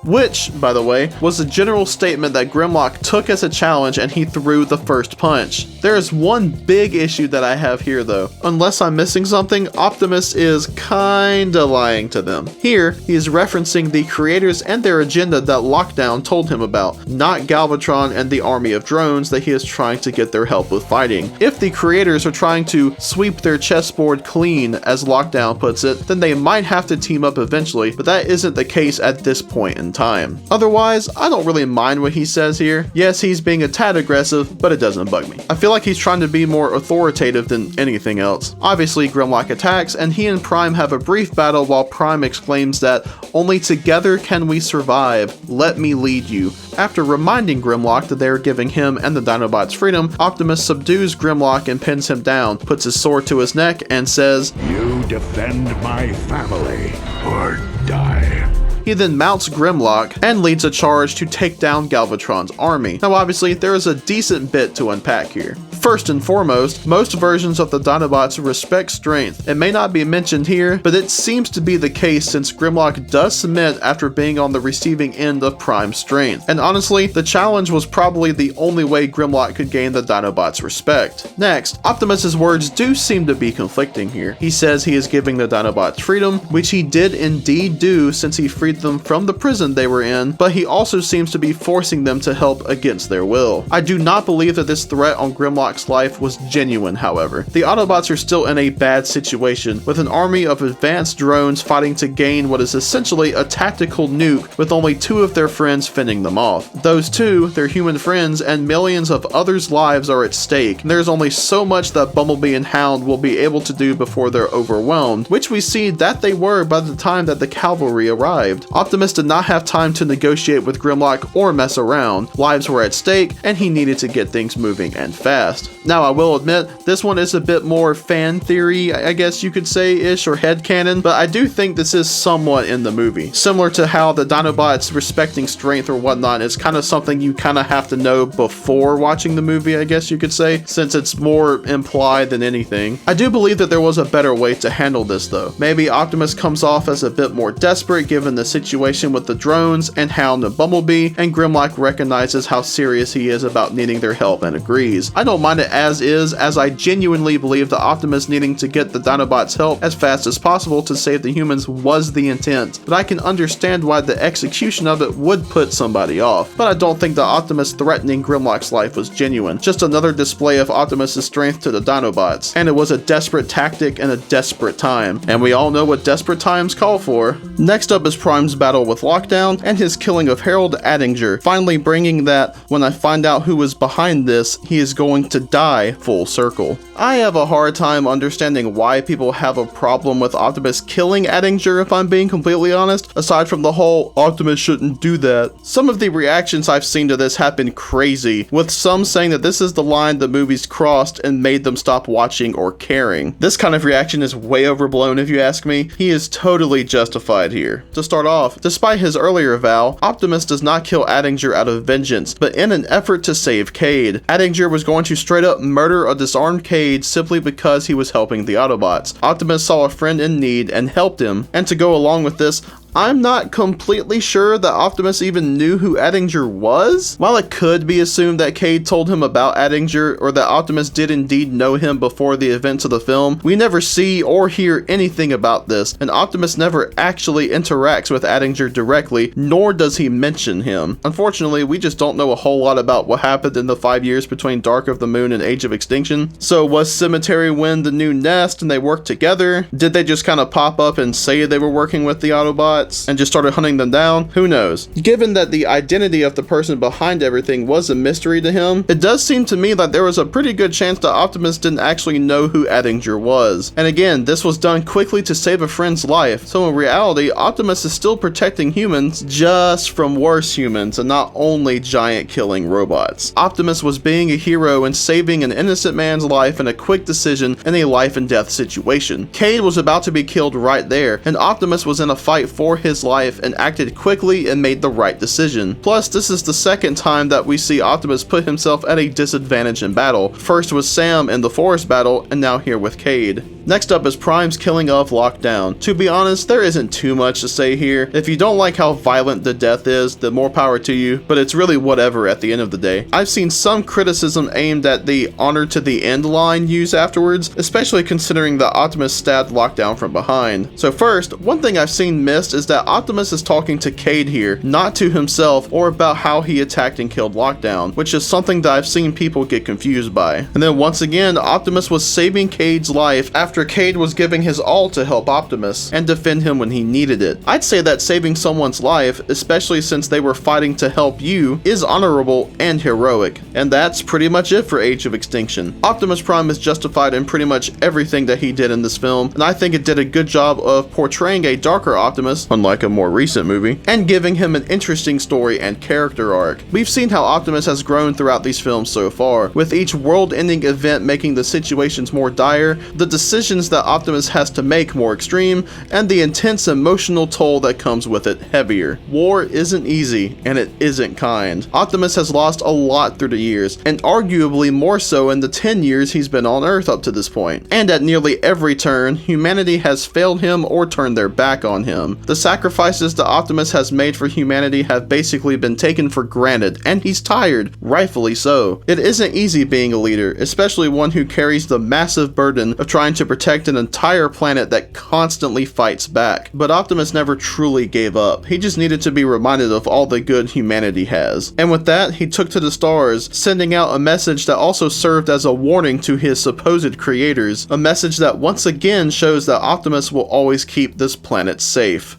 Which, by the way, was a general statement that Grimlock took as a challenge and he threw the first punch. There is one big issue that I have here though. Unless I'm missing something, Optimus is kinda lying to them. Here, he is referencing the creators and their agenda that Lockdown told him about, not Galvatron and the army of drones that he is trying to get their help with fighting. If the creators are trying to sweep their chessboard clean, as Lockdown puts it, then they might have to team up eventually, but that isn't the case at this point in time. Otherwise, I don't really mind what he says here. Yes, he's being a tad aggressive, but it doesn't bug me. I feel like he's trying to be more authoritative than anything else. Obviously, Grimlock attacks, and he and Prime have a brief battle while Prime exclaims that "Only together can we survive. Let me lead you." After reminding Grimlock that they are giving him and the Dinobots freedom, Optimus subdues Grimlock and pins him down, puts his sword to his neck, and says, "You defend my family, or die." He then mounts Grimlock and leads a charge to take down Galvatron's army. Now obviously, there is a decent bit to unpack here. First and foremost, most versions of the Dinobots respect strength. It may not be mentioned here, but it seems to be the case since Grimlock does submit after being on the receiving end of Prime's strength. And honestly, the challenge was probably the only way Grimlock could gain the Dinobots' respect. Next, Optimus's words do seem to be conflicting here. He says he is giving the Dinobots freedom, which he did indeed do since he freed them from the prison they were in, but he also seems to be forcing them to help against their will. I do not believe that this threat on Grimlock's life was genuine, however. The Autobots are still in a bad situation, with an army of advanced drones fighting to gain what is essentially a tactical nuke with only 2 of their friends fending them off. Those 2, their human friends, and millions of others' lives are at stake, and there's only so much that Bumblebee and Hound will be able to do before they're overwhelmed, which we see that they were by the time that the cavalry arrived. Optimus did not have time to negotiate with Grimlock or mess around. Lives were at stake, and he needed to get things moving and fast. Now, I will admit, this one is a bit more fan theory, I guess you could say-ish, or headcanon, but I do think this is somewhat in the movie. Similar to how the Dinobots respecting strength or whatnot is kind of something you kind of have to know before watching the movie, I guess you could say, since it's more implied than anything. I do believe that there was a better way to handle this though. Maybe Optimus comes off as a bit more desperate given the situation with the drones and Hound and Bumblebee, and Grimlock recognizes how serious he is about needing their help and agrees. I don't mind it as is, as I genuinely believe that Optimus needing to get the Dinobots' help as fast as possible to save the humans was the intent, but I can understand why the execution of it would put somebody off. But I don't think that Optimus threatening Grimlock's life was genuine, just another display of Optimus' strength to the Dinobots, and it was a desperate tactic and a desperate time, and we all know what desperate times call for. Next up is Prime's battle with Lockdown and his killing of Harold Attinger, finally bringing that, when I find out who is behind this, he is going to to die full circle. I have a hard time understanding why people have a problem with Optimus killing Attinger, if I'm being completely honest, aside from the whole Optimus shouldn't do that. Some of the reactions I've seen to this have been crazy, with some saying that this is the line the movies crossed and made them stop watching or caring. This kind of reaction is way overblown if you ask me. He is totally justified here. To start off, despite his earlier vow, Optimus does not kill Attinger out of vengeance, but in an effort to save Cade. Attinger was going to straight up murder a disarmed Cade simply because he was helping the Autobots. Optimus saw a friend in need and helped him, and to go along with this, I'm not completely sure that Optimus even knew who Attinger was. While it could be assumed that Cade told him about Attinger, or that Optimus did indeed know him before the events of the film, we never see or hear anything about this, and Optimus never actually interacts with Attinger directly, nor does he mention him. Unfortunately, we just don't know a whole lot about what happened in the 5 years between Dark of the Moon and Age of Extinction. So was Cemetery Wind the new Nest and they worked together? Did they just kind of pop up and say they were working with the Autobots and just started hunting them down? Who knows? Given that the identity of the person behind everything was a mystery to him, it does seem to me that there was a pretty good chance that Optimus didn't actually know who Attinger was. And again, this was done quickly to save a friend's life, so in reality, Optimus is still protecting humans, just from worse humans and not only giant killing robots. Optimus was being a hero and saving an innocent man's life in a quick decision in a life and death situation. Cade was about to be killed right there, and Optimus was in a fight for his life and acted quickly and made the right decision. Plus, this is the second time that we see Optimus put himself at a disadvantage in battle. First was Sam in the forest battle, and now here with Cade. Next up is Prime's killing of Lockdown. To be honest, there isn't too much to say here. If you don't like how violent the death is, then more power to you, but it's really whatever at the end of the day. I've seen some criticism aimed at the honor to the end line used afterwards, especially considering that Optimus stabbed Lockdown from behind. So first, one thing I've seen missed is that Optimus is talking to Cade here, not to himself or about how he attacked and killed Lockdown, which is something that I've seen people get confused by. And then once again, Optimus was saving Cade's life after Cade was giving his all to help Optimus and defend him when he needed it. I'd say that saving someone's life, especially since they were fighting to help you, is honorable and heroic. And that's pretty much it for Age of Extinction. Optimus Prime is justified in pretty much everything that he did in this film, and I think it did a good job of portraying a darker Optimus, unlike a more recent movie, and giving him an interesting story and character arc. We've seen how Optimus has grown throughout these films so far, with each world-ending event making the situations more dire, the decisions that Optimus has to make more extreme, and the intense emotional toll that comes with it heavier. War isn't easy, and it isn't kind. Optimus has lost a lot through the years, and arguably more so in the 10 years he's been on Earth up to this point. And at nearly every turn, humanity has failed him or turned their back on him. The sacrifices that Optimus has made for humanity have basically been taken for granted, and he's tired, rightfully so. It isn't easy being a leader, especially one who carries the massive burden of trying to protect an entire planet that constantly fights back. But Optimus never truly gave up. He just needed to be reminded of all the good humanity has. And with that, he took to the stars, sending out a message that also served as a warning to his supposed creators, a message that once again shows that Optimus will always keep this planet safe.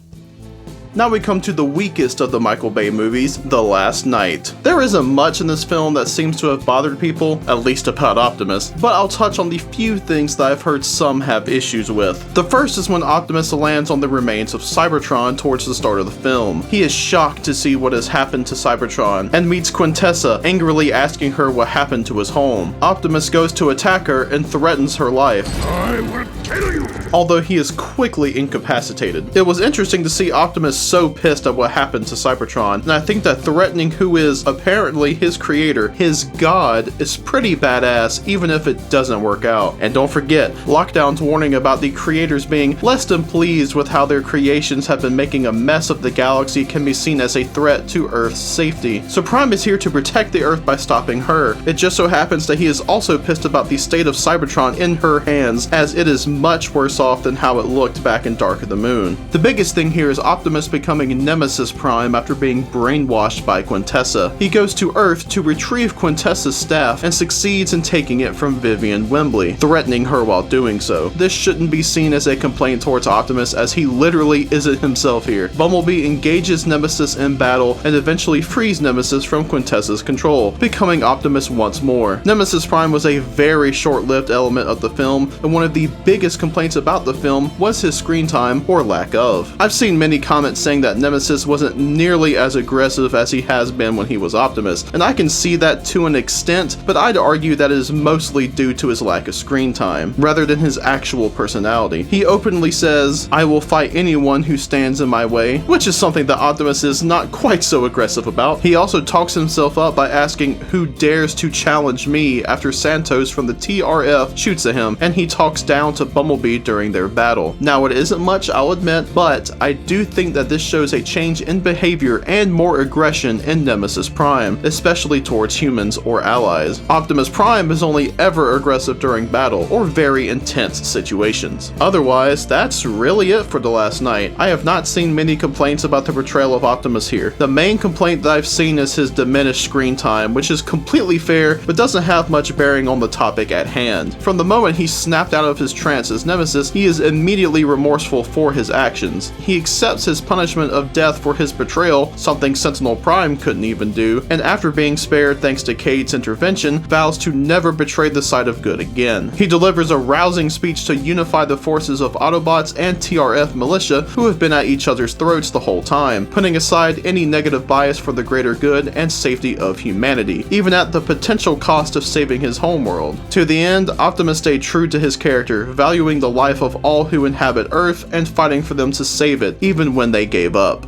Now we come to the weakest of the Michael Bay movies, The Last Knight. There isn't much in this film that seems to have bothered people, at least about Optimus, but I'll touch on the few things that I've heard some have issues with. The first is when Optimus lands on the remains of Cybertron towards the start of the film. He is shocked to see what has happened to Cybertron, and meets Quintessa, angrily asking her what happened to his home. Optimus goes to attack her and threatens her life, I will kill you! although he is quickly incapacitated. It was interesting to see Optimus so pissed at what happened to Cybertron, and I think that threatening who is apparently his creator, his god, is pretty badass even if it doesn't work out. And don't forget, Lockdown's warning about the creators being less than pleased with how their creations have been making a mess of the galaxy can be seen as a threat to Earth's safety. So Prime is here to protect the Earth by stopping her. It just so happens that he is also pissed about the state of Cybertron in her hands, as it is much worse off than how it looked back in Dark of the Moon. The biggest thing here is Optimus becoming Nemesis Prime after being brainwashed by Quintessa. He goes to Earth to retrieve Quintessa's staff and succeeds in taking it from Vivian Wembley, threatening her while doing so. This shouldn't be seen as a complaint towards Optimus, as he literally isn't himself here. Bumblebee engages Nemesis in battle and eventually frees Nemesis from Quintessa's control, becoming Optimus once more. Nemesis Prime was a very short-lived element of the film, and one of the biggest complaints about the film was his screen time, or lack of. I've seen many comments saying that Nemesis wasn't nearly as aggressive as he has been when he was Optimus, and I can see that to an extent, but I'd argue that it is mostly due to his lack of screen time, rather than his actual personality. He openly says, "I will fight anyone who stands in my way," which is something that Optimus is not quite so aggressive about. He also talks himself up by asking who dares to challenge me after Santos from the TRF shoots at him, and he talks down to Bumblebee during their battle. Now, it isn't much, I'll admit, but I do think that this shows a change in behavior and more aggression in Nemesis Prime, especially towards humans or allies. Optimus Prime is only ever aggressive during battle or very intense situations. Otherwise, that's really it for The Last Knight. I have not seen many complaints about the portrayal of Optimus here. The main complaint that I've seen is his diminished screen time, which is completely fair, but doesn't have much bearing on the topic at hand. From the moment he snapped out of his trance as Nemesis, he is immediately remorseful for his actions. He accepts his punishment of death for his betrayal, something Sentinel Prime couldn't even do, and after being spared thanks to Cade's intervention, vows to never betray the side of good again. He delivers a rousing speech to unify the forces of Autobots and TRF militia who have been at each other's throats the whole time, putting aside any negative bias for the greater good and safety of humanity, even at the potential cost of saving his homeworld. To the end, Optimus stayed true to his character, valuing the life of all who inhabit Earth and fighting for them to save it, even when they gave up.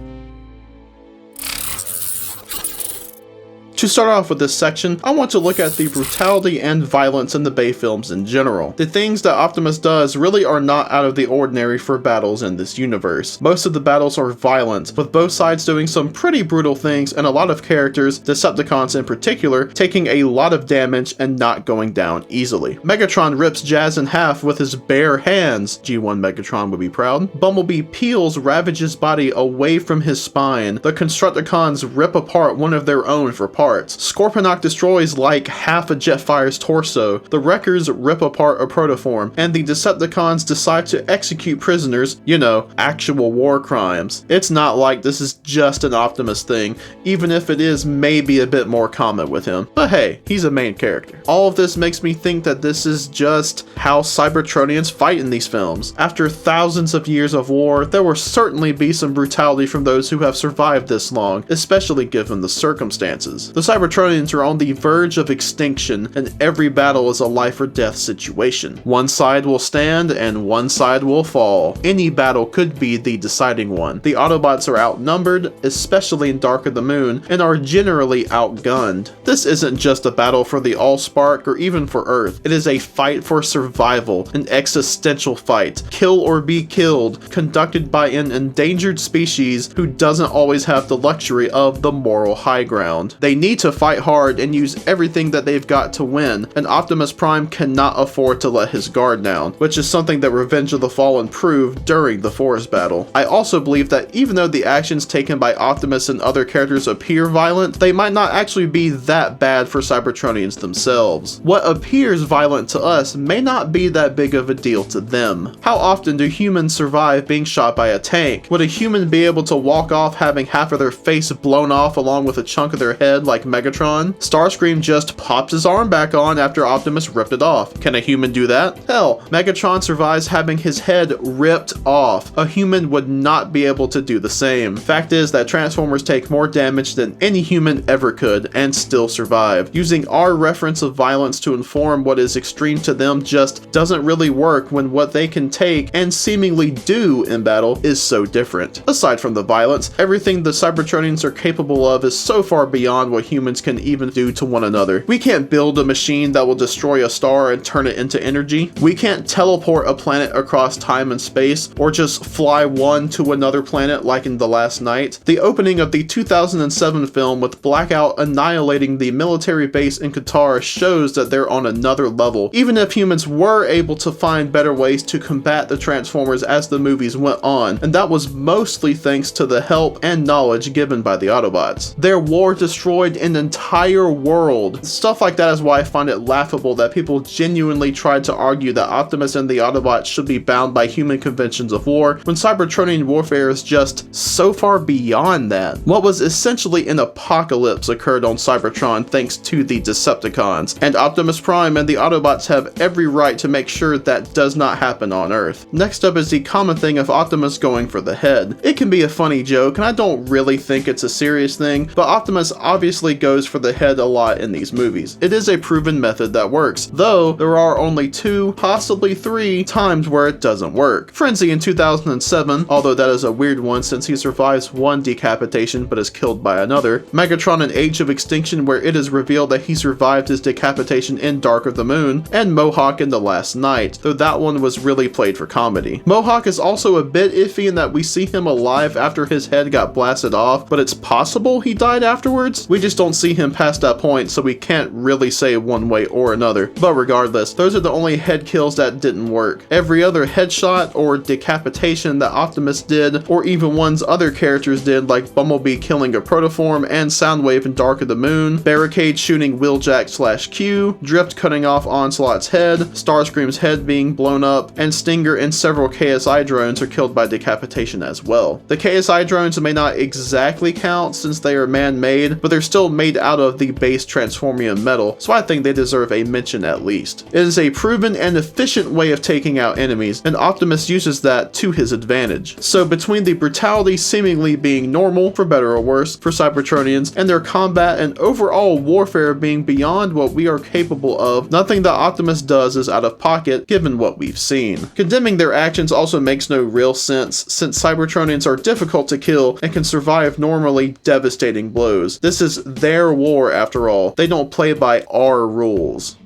To start off with this section, I want to look at the brutality and violence in the Bay films in general. The things that Optimus does really are not out of the ordinary for battles in this universe. Most of the battles are violent, with both sides doing some pretty brutal things and a lot of characters, Decepticons in particular, taking a lot of damage and not going down easily. Megatron rips Jazz in half with his bare hands, G1 Megatron would be proud. Bumblebee peels Ravage's body away from his spine. The Constructicons rip apart one of their own for parts. Scorponok destroys like half a Jetfire's torso, the Wreckers rip apart a protoform, and the Decepticons decide to execute prisoners, you know, actual war crimes. It's not like this is just an Optimus thing, even if it is maybe a bit more common with him. But hey, he's a main character. All of this makes me think that this is just how Cybertronians fight in these films. After thousands of years of war, there will certainly be some brutality from those who have survived this long, especially given the circumstances. The Cybertronians are on the verge of extinction, and every battle is a life or death situation. One side will stand and one side will fall. Any battle could be the deciding one. The Autobots are outnumbered, especially in Dark of the Moon, and are generally outgunned. This isn't just a battle for the Allspark or even for Earth. It is a fight for survival, an existential fight. Kill or be killed, conducted by an endangered species who doesn't always have the luxury of the moral high ground. They need to fight hard and use everything that they've got to win, and Optimus Prime cannot afford to let his guard down, which is something that Revenge of the Fallen proved during the Forest battle. I also believe that even though the actions taken by Optimus and other characters appear violent, they might not actually be that bad for Cybertronians themselves. What appears violent to us may not be that big of a deal to them. How often do humans survive being shot by a tank? Would a human be able to walk off having half of their face blown off along with a chunk of their head like Megatron? Starscream just pops his arm back on after Optimus ripped it off. Can a human do that? Hell, Megatron survives having his head ripped off. A human would not be able to do the same. Fact is that Transformers take more damage than any human ever could and still survive. Using our reference of violence to inform what is extreme to them just doesn't really work when what they can take and seemingly do in battle is so different. Aside from the violence, everything the Cybertronians are capable of is so far beyond what humans can even do to one another. We can't build a machine that will destroy a star and turn it into energy. We can't teleport a planet across time and space, or just fly one to another planet like in The Last Night. The opening of the 2007 film with Blackout annihilating the military base in Qatar shows that they're on another level, even if humans were able to find better ways to combat the Transformers as the movies went on, and that was mostly thanks to the help and knowledge given by the Autobots. Their war destroyed an entire world. Stuff like that is why I find it laughable that people genuinely tried to argue that Optimus and the Autobots should be bound by human conventions of war, when Cybertronian warfare is just so far beyond that. What was essentially an apocalypse occurred on Cybertron thanks to the Decepticons, and Optimus Prime and the Autobots have every right to make sure that does not happen on Earth. Next up is the common thing of Optimus going for the head. It can be a funny joke, and I don't really think it's a serious thing, but Optimus obviously goes for the head a lot in these movies. It is a proven method that works, though there are only 2, possibly 3 times where it doesn't work. Frenzy in 2007, although that is a weird one since he survives one decapitation but is killed by another. Megatron in Age of Extinction, where it is revealed that he survived his decapitation in Dark of the Moon, and Mohawk in The Last Night, though that one was really played for comedy. Mohawk is also a bit iffy in that we see him alive after his head got blasted off, but it's possible he died afterwards. We just don't see him past that point, so we can't really say one way or another. But regardless, those are the only head kills that didn't work. Every other headshot or decapitation that Optimus did, or even ones other characters did, like Bumblebee killing a protoform and Soundwave in Dark of the Moon, Barricade shooting Wheeljack/Q, Drift cutting off Onslaught's head, Starscream's head being blown up, and Stinger and several KSI drones are killed by decapitation as well. The KSI drones may not exactly count since they are man-made, but they're still made out of the base Transformium metal, so I think they deserve a mention at least. It is a proven and efficient way of taking out enemies, and Optimus uses that to his advantage. So between the brutality seemingly being normal, for better or worse, for Cybertronians, and their combat and overall warfare being beyond what we are capable of, nothing that Optimus does is out of pocket given what we've seen. Condemning their actions also makes no real sense, since Cybertronians are difficult to kill and can survive normally devastating blows. This is their war after all. They don't play by our rules.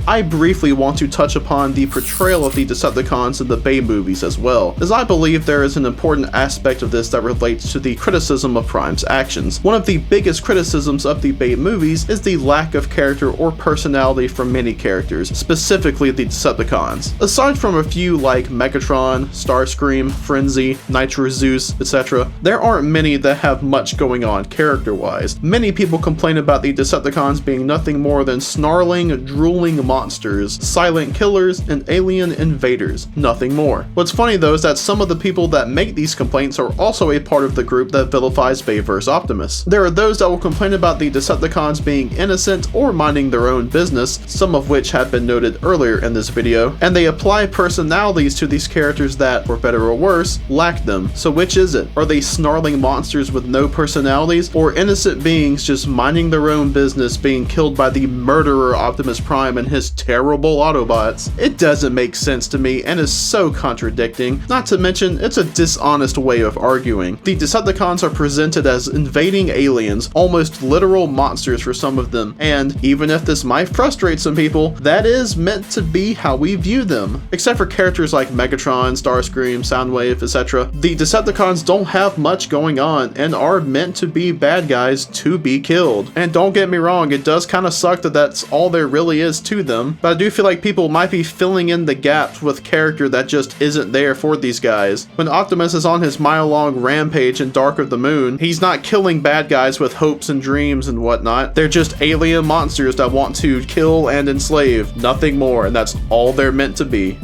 I briefly want to touch upon the portrayal of the Decepticons in the Bay movies as well, as I believe there is an important aspect of this that relates to the criticism of Prime's actions. One of the biggest criticisms of the Bay movies is the lack of character or personality from many characters, specifically the Decepticons. Aside from a few like Megatron, Starscream, Frenzy, Nitro Zeus, etc., there aren't many that have much going on character-wise. Many people complain about the Decepticons being nothing more than snarling, drooling monsters, silent killers, and alien invaders. Nothing more. What's funny though is that some of the people that make these complaints are also a part of the group that vilifies Bayverse Optimus. There are those that will complain about the Decepticons being innocent or minding their own business, some of which have been noted earlier in this video, and they apply personalities to these characters that, for better or worse, lack them. So which is it? Are they snarling monsters with no personalities, or innocent beings just minding their own business being killed by the murderer Optimus Prime and his terrible Autobots? It doesn't make sense to me and is so contradicting. Not to mention, it's a dishonest way of arguing. The Decepticons are presented as invading aliens, almost literal monsters for some of them, and even if this might frustrate some people, that is meant to be how we view them. Except for characters like Megatron, Starscream, Soundwave, etc., the Decepticons don't have much going on and are meant to be bad guys to be killed. And don't get me wrong, it does kind of suck that that's all there really is to them, but I do feel like people might be filling in the gaps with character that just isn't there for these guys. When Optimus is on his mile-long rampage in Dark of the Moon, he's not killing bad guys with hopes and dreams and whatnot. They're just alien monsters that want to kill and enslave, nothing more, and that's all they're meant to be.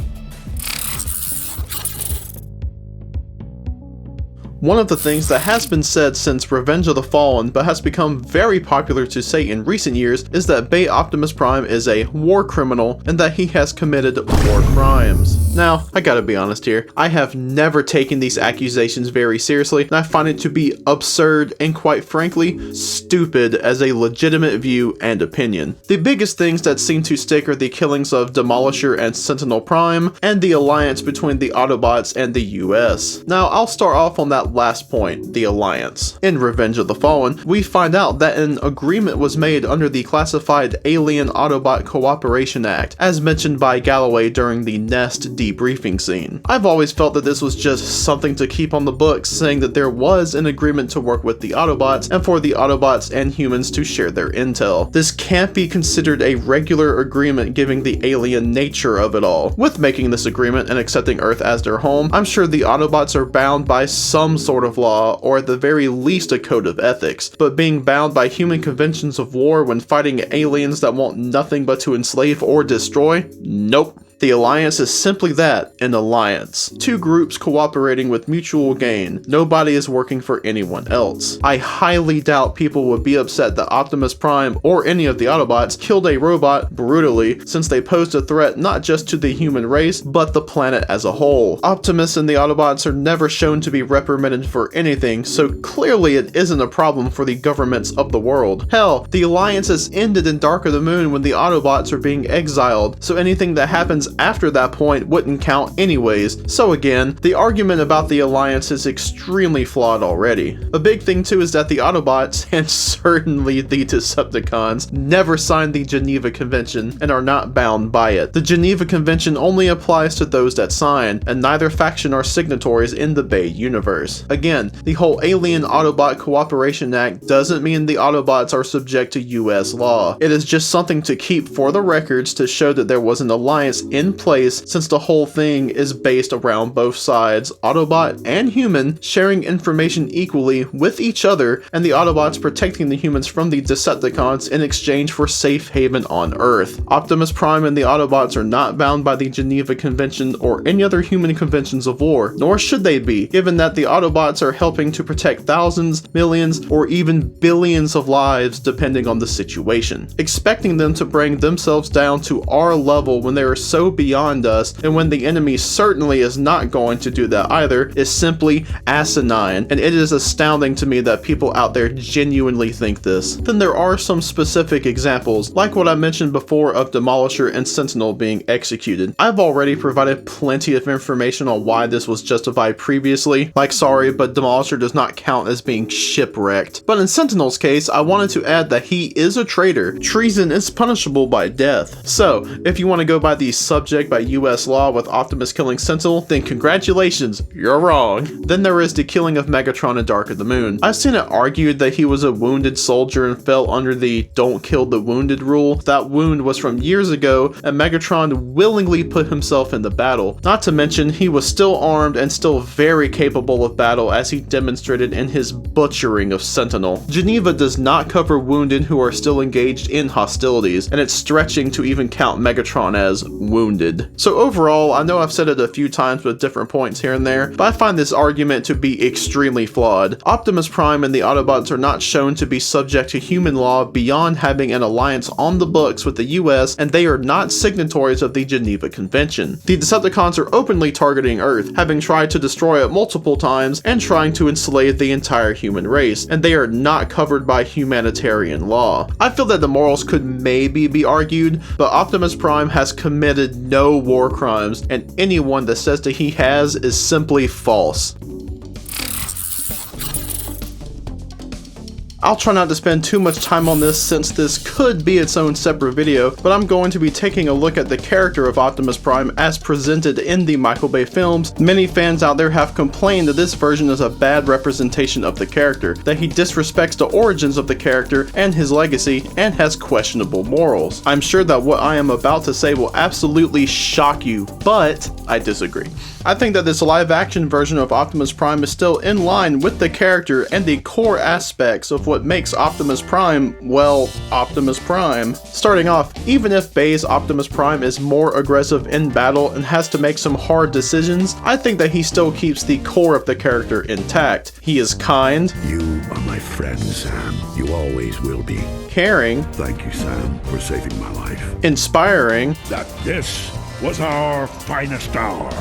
One of the things that has been said since Revenge of the Fallen, but has become very popular to say in recent years, is that Bay Optimus Prime is a war criminal and that he has committed war crimes. Now, I gotta be honest here, I have never taken these accusations very seriously, and I find it to be absurd and quite frankly, stupid as a legitimate view and opinion. The biggest things that seem to stick are the killings of Demolisher and Sentinel Prime, and the alliance between the Autobots and the US. Now, I'll start off on that that last point, the Alliance. In Revenge of the Fallen, we find out that an agreement was made under the classified Alien Autobot Cooperation Act, as mentioned by Galloway during the Nest debriefing scene. I've always felt that this was just something to keep on the books, saying that there was an agreement to work with the Autobots and for the Autobots and humans to share their intel. This can't be considered a regular agreement given the alien nature of it all. With making this agreement and accepting Earth as their home, I'm sure the Autobots are bound by some sort of law, or at the very least a code of ethics, but being bound by human conventions of war when fighting aliens that want nothing but to enslave or destroy? Nope. The Alliance is simply that, an alliance. Two groups cooperating with mutual gain. Nobody is working for anyone else. I highly doubt people would be upset that Optimus Prime or any of the Autobots killed a robot brutally, since they posed a threat not just to the human race, but the planet as a whole. Optimus and the Autobots are never shown to be reprimanded for anything, so clearly it isn't a problem for the governments of the world. Hell, the Alliance has ended in Dark of the Moon when the Autobots are being exiled, so anything that happens after that point wouldn't count anyways. So again, the argument about the Alliance is extremely flawed already. A big thing too is that the Autobots, and certainly the Decepticons, never signed the Geneva Convention and are not bound by it. The Geneva Convention only applies to those that sign, and neither faction are signatories in the Bay universe. Again, the whole Alien Autobot Cooperation Act doesn't mean the Autobots are subject to US law. It is just something to keep for the records to show that there was an alliance in place, since the whole thing is based around both sides, Autobot and human, sharing information equally with each other, and the Autobots protecting the humans from the Decepticons in exchange for safe haven on Earth. Optimus Prime and the Autobots are not bound by the Geneva Convention or any other human conventions of war, nor should they be, given that the Autobots are helping to protect thousands, millions, or even billions of lives depending on the situation. Expecting them to bring themselves down to our level when they are so beyond us, and when the enemy certainly is not going to do that either, is simply asinine, and it is astounding to me that people out there genuinely think this. Then there are some specific examples, like what I mentioned before of Demolisher and Sentinel being executed. I've already provided plenty of information on why this was justified previously, like sorry, but Demolisher does not count as being shipwrecked. But in Sentinel's case, I wanted to add that he is a traitor. Treason is punishable by death. So, if you want to go by the subject by US law with Optimus killing Sentinel, then congratulations, you're wrong. Then there is the killing of Megatron in Dark of the Moon. I've seen it argued that he was a wounded soldier and fell under the don't kill the wounded rule. That wound was from years ago, and Megatron willingly put himself in the battle. Not to mention, he was still armed and still very capable of battle, as he demonstrated in his butchering of Sentinel. Geneva does not cover wounded who are still engaged in hostilities, and it's stretching to even count Megatron as wounded. So overall, I know I've said it a few times with different points here and there, but I find this argument to be extremely flawed. Optimus Prime and the Autobots are not shown to be subject to human law beyond having an alliance on the books with the US, and they are not signatories of the Geneva Convention. The Decepticons are openly targeting Earth, having tried to destroy it multiple times and trying to enslave the entire human race, and they are not covered by humanitarian law. I feel that the morals could maybe be argued, but Optimus Prime has committed no war crimes, and anyone that says that he has is simply false. I'll try not to spend too much time on this, since this could be its own separate video, but I'm going to be taking a look at the character of Optimus Prime as presented in the Michael Bay films. Many fans out there have complained that this version is a bad representation of the character, that he disrespects the origins of the character and his legacy, and has questionable morals. I'm sure that what I am about to say will absolutely shock you, but I disagree. I think that this live-action version of Optimus Prime is still in line with the character and the core aspects of what makes Optimus Prime, well, Optimus Prime. Starting off, even if Bay's Optimus Prime is more aggressive in battle and has to make some hard decisions, I think that he still keeps the core of the character intact. He is kind. You are my friend, Sam. You always will be. Caring. Thank you, Sam, for saving my life. Inspiring. That this was our finest hour.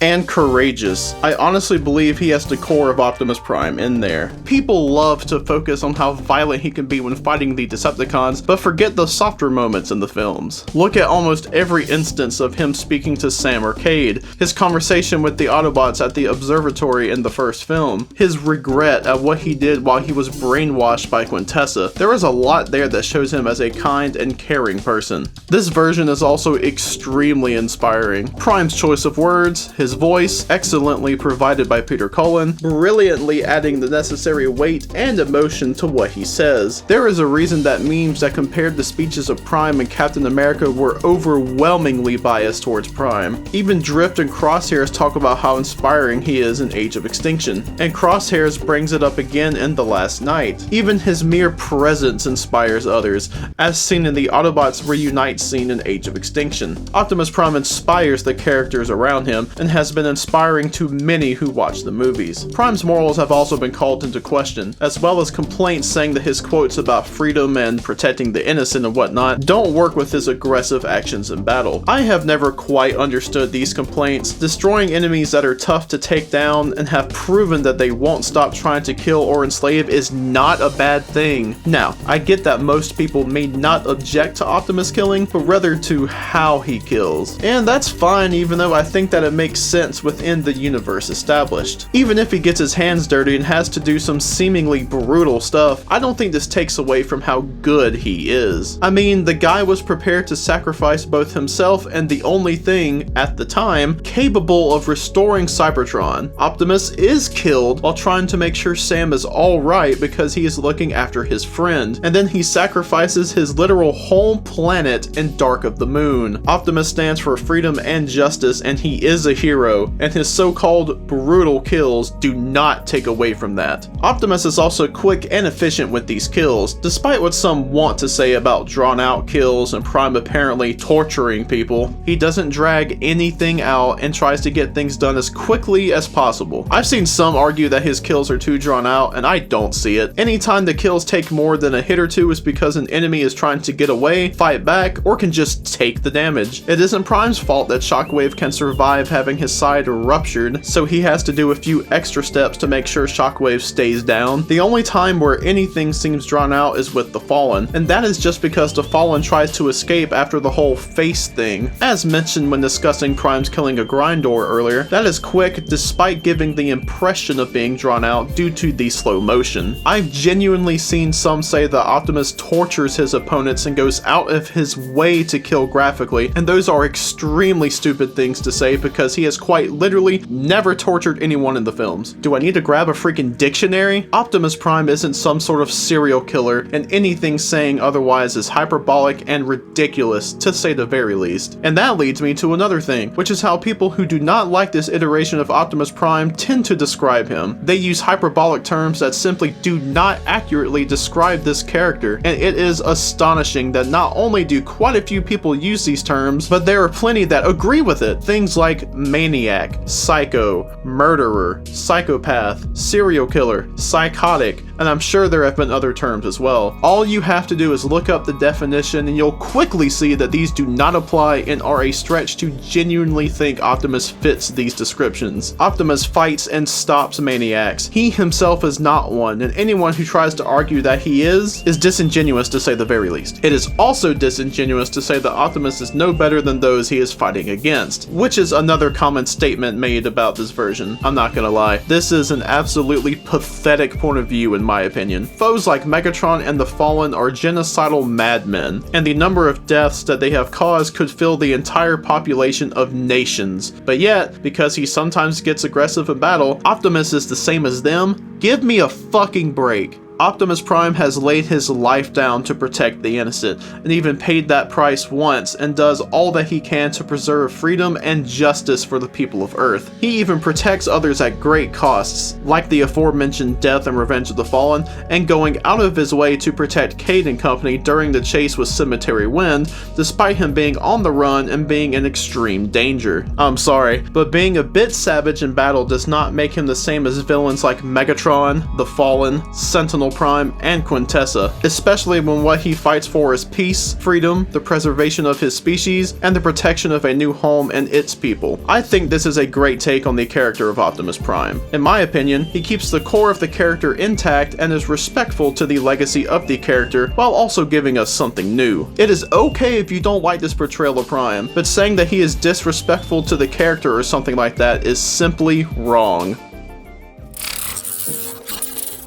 and courageous. I honestly believe he has the core of Optimus Prime in there. People love to focus on how violent he can be when fighting the Decepticons, but forget the softer moments in the films. Look at almost every instance of him speaking to Sam or Cade, his conversation with the Autobots at the observatory in the first film, his regret at what he did while he was brainwashed by Quintessa. There is a lot there that shows him as a kind and caring person. This version is also extremely inspiring. Prime's choice of words, his voice, excellently provided by Peter Cullen, brilliantly adding the necessary weight and emotion to what he says. There is a reason that memes that compared the speeches of Prime and Captain America were overwhelmingly biased towards Prime. Even Drift and Crosshairs talk about how inspiring he is in Age of Extinction, and Crosshairs brings it up again in The Last Knight. Even his mere presence inspires others, as seen in the Autobots reunite scene in Age of Extinction. Optimus Prime inspires the characters around him, and has been inspiring to many who watch the movies. Prime's morals have also been called into question, as well as complaints saying that his quotes about freedom and protecting the innocent and whatnot don't work with his aggressive actions in battle. I have never quite understood these complaints. Destroying enemies that are tough to take down and have proven that they won't stop trying to kill or enslave is not a bad thing. Now, I get that most people may not object to Optimus killing, but rather to how he kills. And that's fine, even though I think that it makes sense within the universe established. Even if he gets his hands dirty and has to do some seemingly brutal stuff, I don't think this takes away from how good he is. I mean, the guy was prepared to sacrifice both himself and the only thing, at the time, capable of restoring Cybertron. Optimus is killed while trying to make sure Sam is alright because he is looking after his friend, and then he sacrifices his literal home planet in Dark of the Moon. Optimus stands for freedom and justice, and he is a hero, and his so-called brutal kills do not take away from that. Optimus is also quick and efficient with these kills, despite what some want to say about drawn-out kills and Prime apparently torturing people. He doesn't drag anything out and tries to get things done as quickly as possible. I've seen some argue that his kills are too drawn out, and I don't see it. Anytime the kills take more than a hit or two is because an enemy is trying to get away, fight back, or can just take the damage. It isn't Prime's fault that Shockwave can survive having his side ruptured, so he has to do a few extra steps to make sure Shockwave stays down. The only time where anything seems drawn out is with the Fallen, and that is just because the Fallen tries to escape after the whole face thing. As mentioned when discussing Prime's killing a Grindor earlier, that is quick despite giving the impression of being drawn out due to the slow motion. I've genuinely seen some say that Optimus tortures his opponents and goes out of his way to kill graphically, and those are extremely stupid things to say because he has quite literally never tortured anyone in the films. Do I need to grab a freaking dictionary? Optimus Prime isn't some sort of serial killer, and anything saying otherwise is hyperbolic and ridiculous, to say the very least. And that leads me to another thing, which is how people who do not like this iteration of Optimus Prime tend to describe him. They use hyperbolic terms that simply do not accurately describe this character, and it is astonishing that not only do quite a few people use these terms, but there are plenty that agree with it. Things like maniac, psycho, murderer, psychopath, serial killer, psychotic, and I'm sure there have been other terms as well. All you have to do is look up the definition and you'll quickly see that these do not apply and are a stretch to genuinely think Optimus fits these descriptions. Optimus fights and stops maniacs. He himself is not one, and anyone who tries to argue that he is disingenuous, to say the very least. It is also disingenuous to say that Optimus is no better than those he is fighting against, which is another common statement made about this version. I'm not gonna lie, this is an absolutely pathetic point of view in my opinion. Foes like Megatron and the Fallen are genocidal madmen, and the number of deaths that they have caused could fill the entire population of nations. But yet, because he sometimes gets aggressive in battle, Optimus is the same as them? Give me a fucking break. Optimus Prime has laid his life down to protect the innocent, and even paid that price once, and does all that he can to preserve freedom and justice for the people of Earth. He even protects others at great costs, like the aforementioned death and Revenge of the Fallen, and going out of his way to protect Cade and company during the chase with Cemetery Wind, despite him being on the run and being in extreme danger. I'm sorry, but being a bit savage in battle does not make him the same as villains like Megatron, the Fallen, Sentinel Sentinel Prime, and Quintessa, especially when what he fights for is peace, freedom, the preservation of his species, and the protection of a new home and its people. I think this is a great take on the character of Optimus Prime. In my opinion, he keeps the core of the character intact and is respectful to the legacy of the character while also giving us something new. It is okay if you don't like this portrayal of Prime, but saying that he is disrespectful to the character or something like that is simply wrong.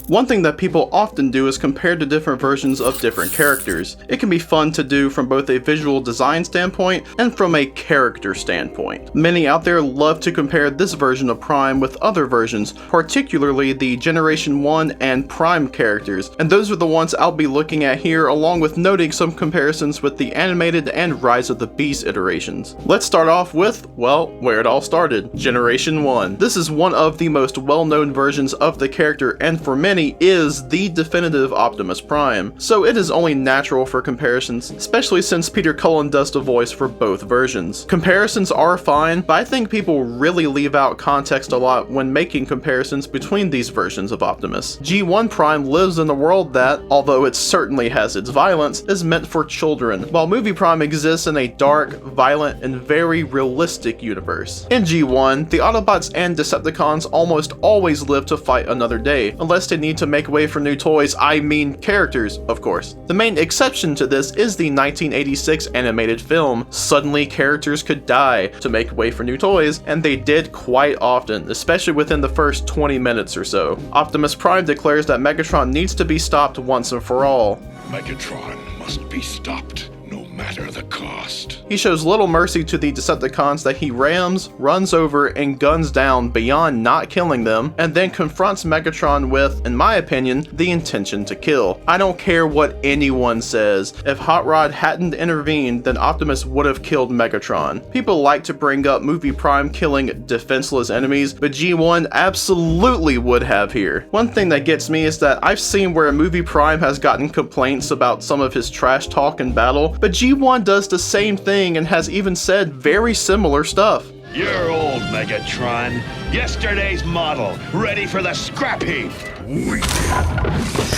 One thing that people often do is compare the different versions of different characters. It can be fun to do from both a visual design standpoint and from a character standpoint. Many out there love to compare this version of Prime with other versions, particularly the Generation 1 and Prime characters, and those are the ones I'll be looking at here, along with noting some comparisons with the animated and Rise of the Beast iterations. Let's start off with, well, where it all started, Generation 1. This is one of the most well-known versions of the character, and for many is the definitive Optimus Prime, so it is only natural for comparisons, especially since Peter Cullen does the voice for both versions. Comparisons are fine, but I think people really leave out context a lot when making comparisons between these versions of Optimus. G1 Prime lives in a world that, although it certainly has its violence, is meant for children, while Movie Prime exists in a dark, violent, and very realistic universe. In G1, the Autobots and Decepticons almost always live to fight another day, unless they need to make way for new toys, I mean characters, of course. The main exception to this is the 1986 animated film. Suddenly characters could die to make way for new toys, and they did quite often, especially within the first 20 minutes or so. Optimus Prime declares that Megatron needs to be stopped once and for all. Megatron must be stopped, no matter the cost. He shows little mercy to the Decepticons that he rams, runs over, and guns down beyond not killing them, and then confronts Megatron with, in my opinion, the intention to kill. I don't care what anyone says. If Hot Rod hadn't intervened, then Optimus would have killed Megatron. People like to bring up Movie Prime killing defenseless enemies, but G1 absolutely would have here. One thing that gets me is that I've seen where Movie Prime has gotten complaints about some of his trash talk in battle, but G1 does the same thing and has even said very similar stuff. You're old, Megatron. Yesterday's model, ready for the scrap heap. Weak.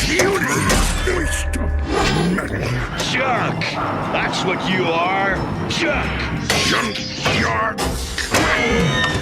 Puny. Waste of metal. Junk. That's what you are. Junk. Junkyard.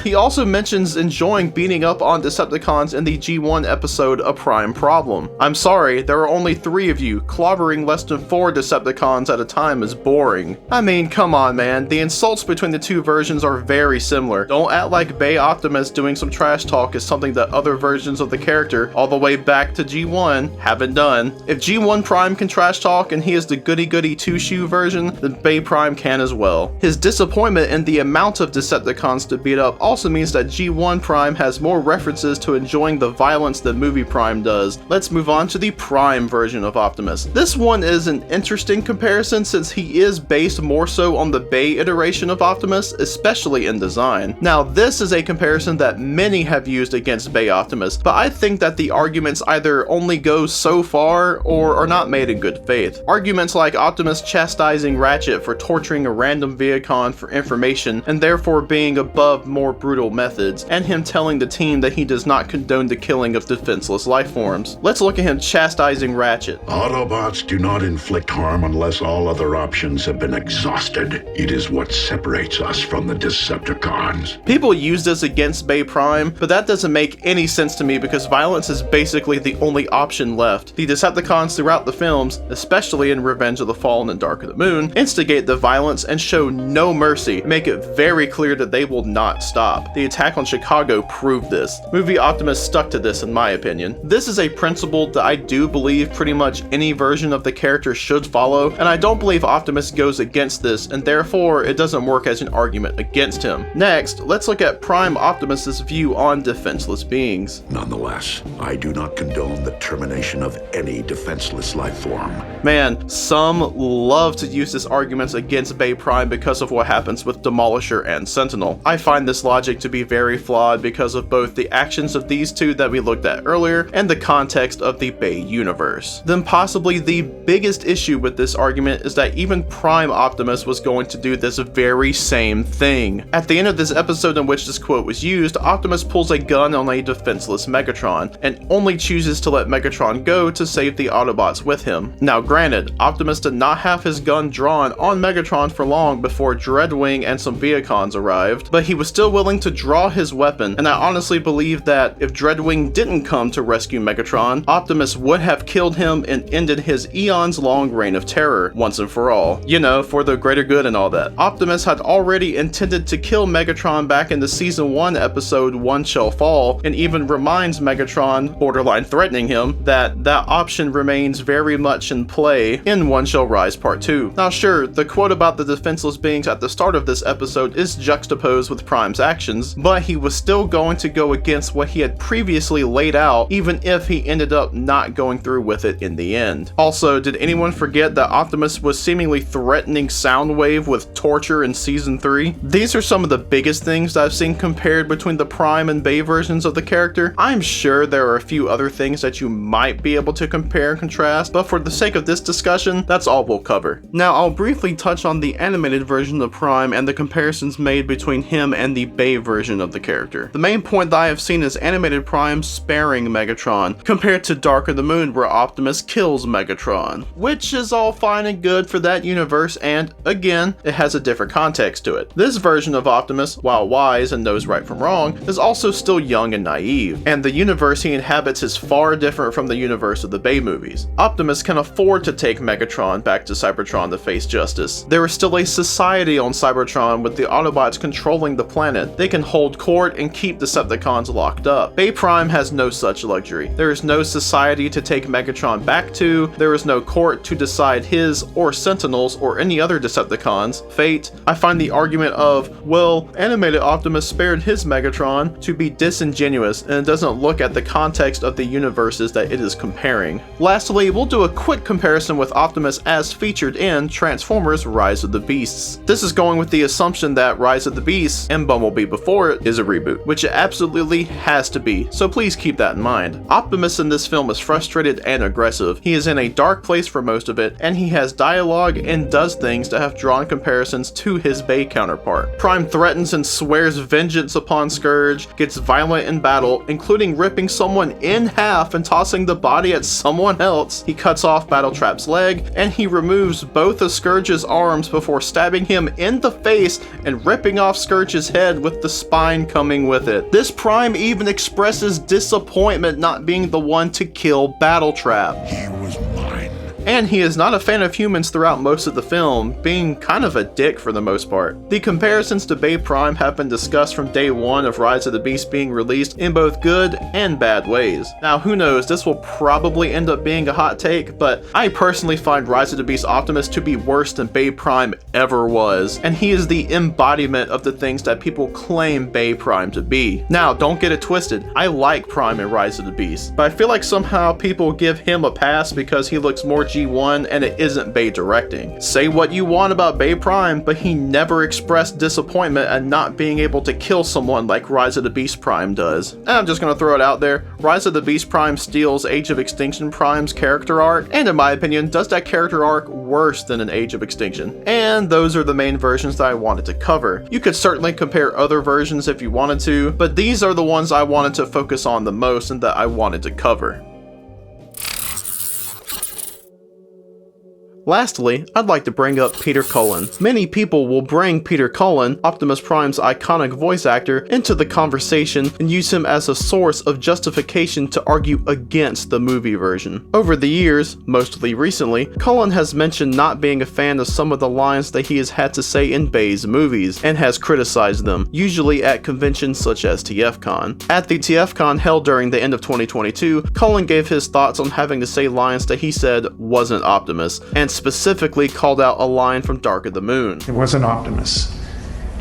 He also mentions enjoying beating up on Decepticons in the G1 episode A Prime Problem. I'm sorry, there are only 3 of you. Clobbering less than 4 Decepticons at a time is boring. I mean, come on man, the insults between the two versions are very similar. Don't act like Bay Optimus doing some trash talk is something that other versions of the character, all the way back to G1, haven't done. If G1 Prime can trash talk and he is the goody-goody two-shoe version, then Bay Prime can as well. His disappointment in the amount of Decepticons to beat up also means that G1 Prime has more references to enjoying the violence than Movie Prime does. Let's move on to the Prime version of Optimus. This one is an interesting comparison since he is based more so on the Bay iteration of Optimus, especially in design. Now this is a comparison that many have used against Bay Optimus, but I think that the arguments either only go so far or are not made in good faith. Arguments like Optimus chastising Ratchet for torturing a random Vehicon for information and therefore being above more brutal methods, and him telling the team that he does not condone the killing of defenseless life forms. Let's look at him chastising Ratchet. Autobots do not inflict harm unless all other options have been exhausted. It is what separates us from the Decepticons. People use this against Bay Prime, but that doesn't make any sense to me because violence is basically the only option left. The Decepticons throughout the films, especially in Revenge of the Fallen and Dark of the Moon, instigate the violence and show no mercy, make it very clear that they will not stop. The attack on Chicago proved this. Movie Optimus stuck to this in my opinion. This is a principle that I do believe pretty much any version of the character should follow, and I don't believe Optimus goes against this, and therefore it doesn't work as an argument against him. Next, let's look at Prime Optimus's view on defenseless beings. Nonetheless, I do not condone the termination of any defenseless life form. Man, some love to use this argument against Bay Prime because of what happens with Demolisher and Sentinel. I find this logic logic to be very flawed because of both the actions of these two that we looked at earlier and the context of the Bay universe. Then possibly the biggest issue with this argument is that even Prime Optimus was going to do this very same thing. At the end of this episode in which this quote was used, Optimus pulls a gun on a defenseless Megatron, and only chooses to let Megatron go to save the Autobots with him. Now granted, Optimus did not have his gun drawn on Megatron for long before Dreadwing and some Vehicons arrived, but he was still willing to draw his weapon, and I honestly believe that if Dreadwing didn't come to rescue Megatron, Optimus would have killed him and ended his eons long reign of terror, once and for all. You know, for the greater good and all that. Optimus had already intended to kill Megatron back in the Season 1 episode One Shall Fall, and even reminds Megatron, borderline threatening him, that option remains very much in play in One Shall Rise Part 2. Now sure, the quote about the defenseless beings at the start of this episode is juxtaposed with Prime's actions, but he was still going to go against what he had previously laid out, even if he ended up not going through with it in the end. Also, did anyone forget that Optimus was seemingly threatening Soundwave with torture in Season 3? These are some of the biggest things that I've seen compared between the Prime and Bay versions of the character. I'm sure there are a few other things that you might be able to compare and contrast, but for the sake of this discussion, that's all we'll cover. Now, I'll briefly touch on the animated version of Prime and the comparisons made between him and the Bay version of the character. The main point that I have seen is animated Prime sparing Megatron, compared to Dark of the Moon where Optimus kills Megatron, which is all fine and good for that universe, and again, it has a different context to it. This version of Optimus, while wise and knows right from wrong, is also still young and naive, and the universe he inhabits is far different from the universe of the Bay movies. Optimus can afford to take Megatron back to Cybertron to face justice. There is still a society on Cybertron with the Autobots controlling the planet. They can hold court and keep Decepticons locked up. Bay Prime has no such luxury. There is no society to take Megatron back to, there is no court to decide his or Sentinels or any other Decepticons' fate. I find the argument of, well, animated Optimus spared his Megatron to be disingenuous, and it doesn't look at the context of the universes that it is comparing. Lastly, we'll do a quick comparison with Optimus as featured in Transformers Rise of the Beasts. This is going with the assumption that Rise of the Beasts, and Bumblebee before it, is a reboot, which it absolutely has to be, so please keep that in mind. Optimus in this film is frustrated and aggressive. He is in a dark place for most of it, and he has dialogue and does things that have drawn comparisons to his Bay counterpart. Prime threatens and swears vengeance upon Scourge, gets violent in battle, including ripping someone in half and tossing the body at someone else. He cuts off Battletrap's leg, and he removes both of Scourge's arms before stabbing him in the face and ripping off Scourge's head with the spine coming with it. This Prime even expresses disappointment not being the one to kill Battletrap. He was mine. And he is not a fan of humans throughout most of the film, being kind of a dick for the most part. The comparisons to Bay Prime have been discussed from day one of Rise of the Beast being released in both good and bad ways. Now who knows, this will probably end up being a hot take, but I personally find Rise of the Beast Optimus to be worse than Bay Prime ever was, and he is the embodiment of the things that people claim Bay Prime to be. Now don't get it twisted, I like Prime in Rise of the Beast, but I feel like somehow people give him a pass because he looks more G1 and it isn't Bay directing. Say what you want about Bay Prime, but he never expressed disappointment at not being able to kill someone like Rise of the Beast Prime does. And I'm just gonna throw it out there, Rise of the Beast Prime steals Age of Extinction Prime's character arc, and in my opinion does that character arc worse than an Age of Extinction. And those are the main versions that I wanted to cover. You could certainly compare other versions if you wanted to, but these are the ones I wanted to focus on the most and that I wanted to cover. Lastly, I'd like to bring up Peter Cullen. Many people will bring Peter Cullen, Optimus Prime's iconic voice actor, into the conversation and use him as a source of justification to argue against the movie version. Over the years, mostly recently, Cullen has mentioned not being a fan of some of the lines that he has had to say in Bay's movies, and has criticized them, usually at conventions such as TFCon. At the TFCon held during the end of 2022, Cullen gave his thoughts on having to say lines that he said wasn't Optimus, and specifically called out a line from Dark of the Moon. It wasn't Optimus.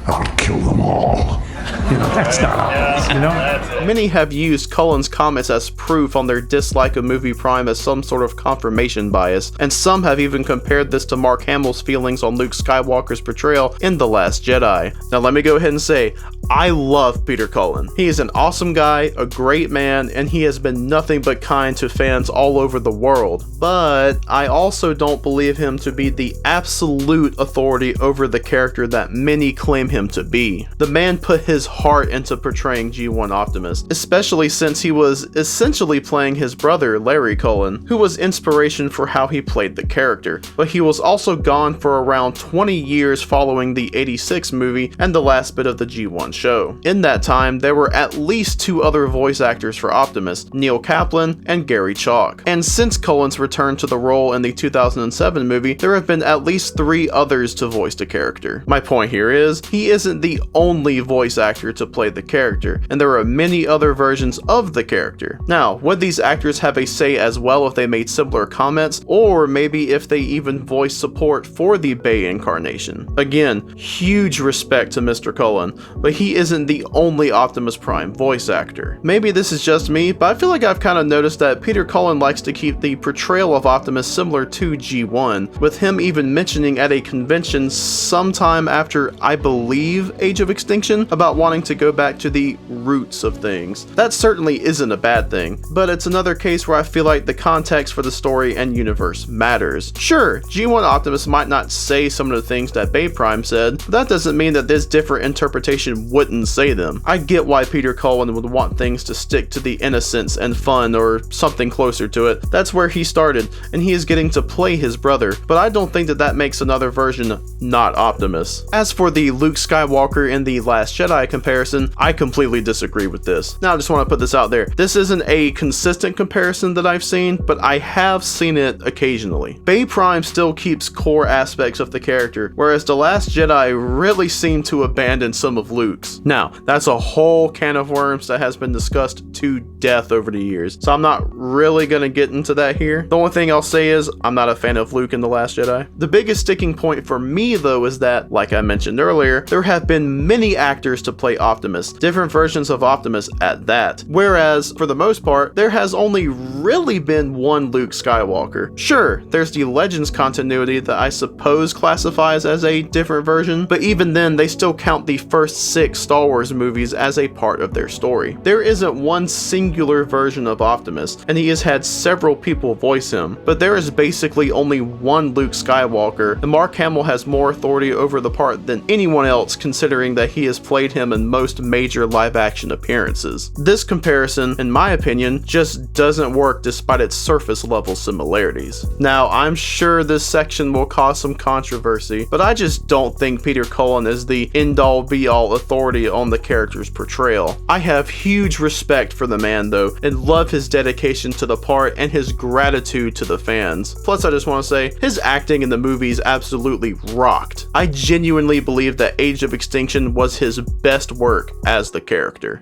I'll kill them all. You know, that's not Optimus, you know? Many have used Cullen's comments as proof on their dislike of Movie Prime as some sort of confirmation bias, and some have even compared this to Mark Hamill's feelings on Luke Skywalker's portrayal in The Last Jedi. Now let me go ahead and say, I love Peter Cullen. He is an awesome guy, a great man, and he has been nothing but kind to fans all over the world. But I also don't believe him to be the absolute authority over the character that many claim him to be. The man put his heart into portraying G1 Optimus, especially since he was essentially playing his brother Larry Cullen, who was inspiration for how he played the character. But he was also gone for around 20 years following the '86 movie and the last bit of the G1 show. In that time, there were at least 2 other voice actors for Optimus, Neil Kaplan and Gary Chalk. And since Cullen's return to the role in the 2007 movie, there have been at least 3 others to voice the character. My point here is, he isn't the only voice actor to play the character, and there are many other versions of the character. Now, would these actors have a say as well if they made similar comments, or maybe if they even voiced support for the Bay incarnation? Again, huge respect to Mr. Cullen, but he isn't the only Optimus Prime voice actor. Maybe this is just me, but I feel like I've kind of noticed that Peter Cullen likes to keep the portrayal of Optimus similar to G1, with him even mentioning at a convention sometime after, I believe, Age of Extinction, about wanting to go back to the roots of things. That certainly isn't a bad thing, but it's another case where I feel like the context for the story and universe matters. Sure, G1 Optimus might not say some of the things that Bay Prime said, but that doesn't mean that this different interpretation wouldn't say them. I get why Peter Cullen would want things to stick to the innocence and fun or something closer to it. That's where he started, and he is getting to play his brother, but I don't think that that makes another version not Optimus. As for the Luke Skywalker in The Last Jedi comparison, I completely disagree with this. Now I just want to put this out there. This isn't a consistent comparison that I've seen, but I have seen it occasionally. Bay Prime still keeps core aspects of the character, whereas The Last Jedi really seemed to abandon some of Luke's. Now, that's a whole can of worms that has been discussed to death over the years, so I'm not really gonna get into that here. The only thing I'll say is, I'm not a fan of Luke in The Last Jedi. The biggest sticking point for me though is that, like I mentioned earlier, there have been many actors to play Optimus, different versions of Optimus at that, whereas for the most part, there has only really been one Luke Skywalker. Sure, there's the Legends continuity that I suppose classifies as a different version, but even then they still count the first 6 Star Wars movies as a part of their story. There isn't one singular version of Optimus, and he has had several people voice him, but there is basically only one Luke Skywalker, and Mark Hamill has more authority over the part than anyone else, considering that he has played him in most major live-action appearances. This comparison, in my opinion, just doesn't work despite its surface-level similarities. Now, I'm sure this section will cause some controversy, but I just don't think Peter Cullen is the end-all be-all authority on the character's portrayal. I have huge respect for the man though, and love his dedication to the part and his gratitude to the fans. Plus, I just want to say, his acting in the movies absolutely rocked. I genuinely believe that Age of Extinction was his best work as the character.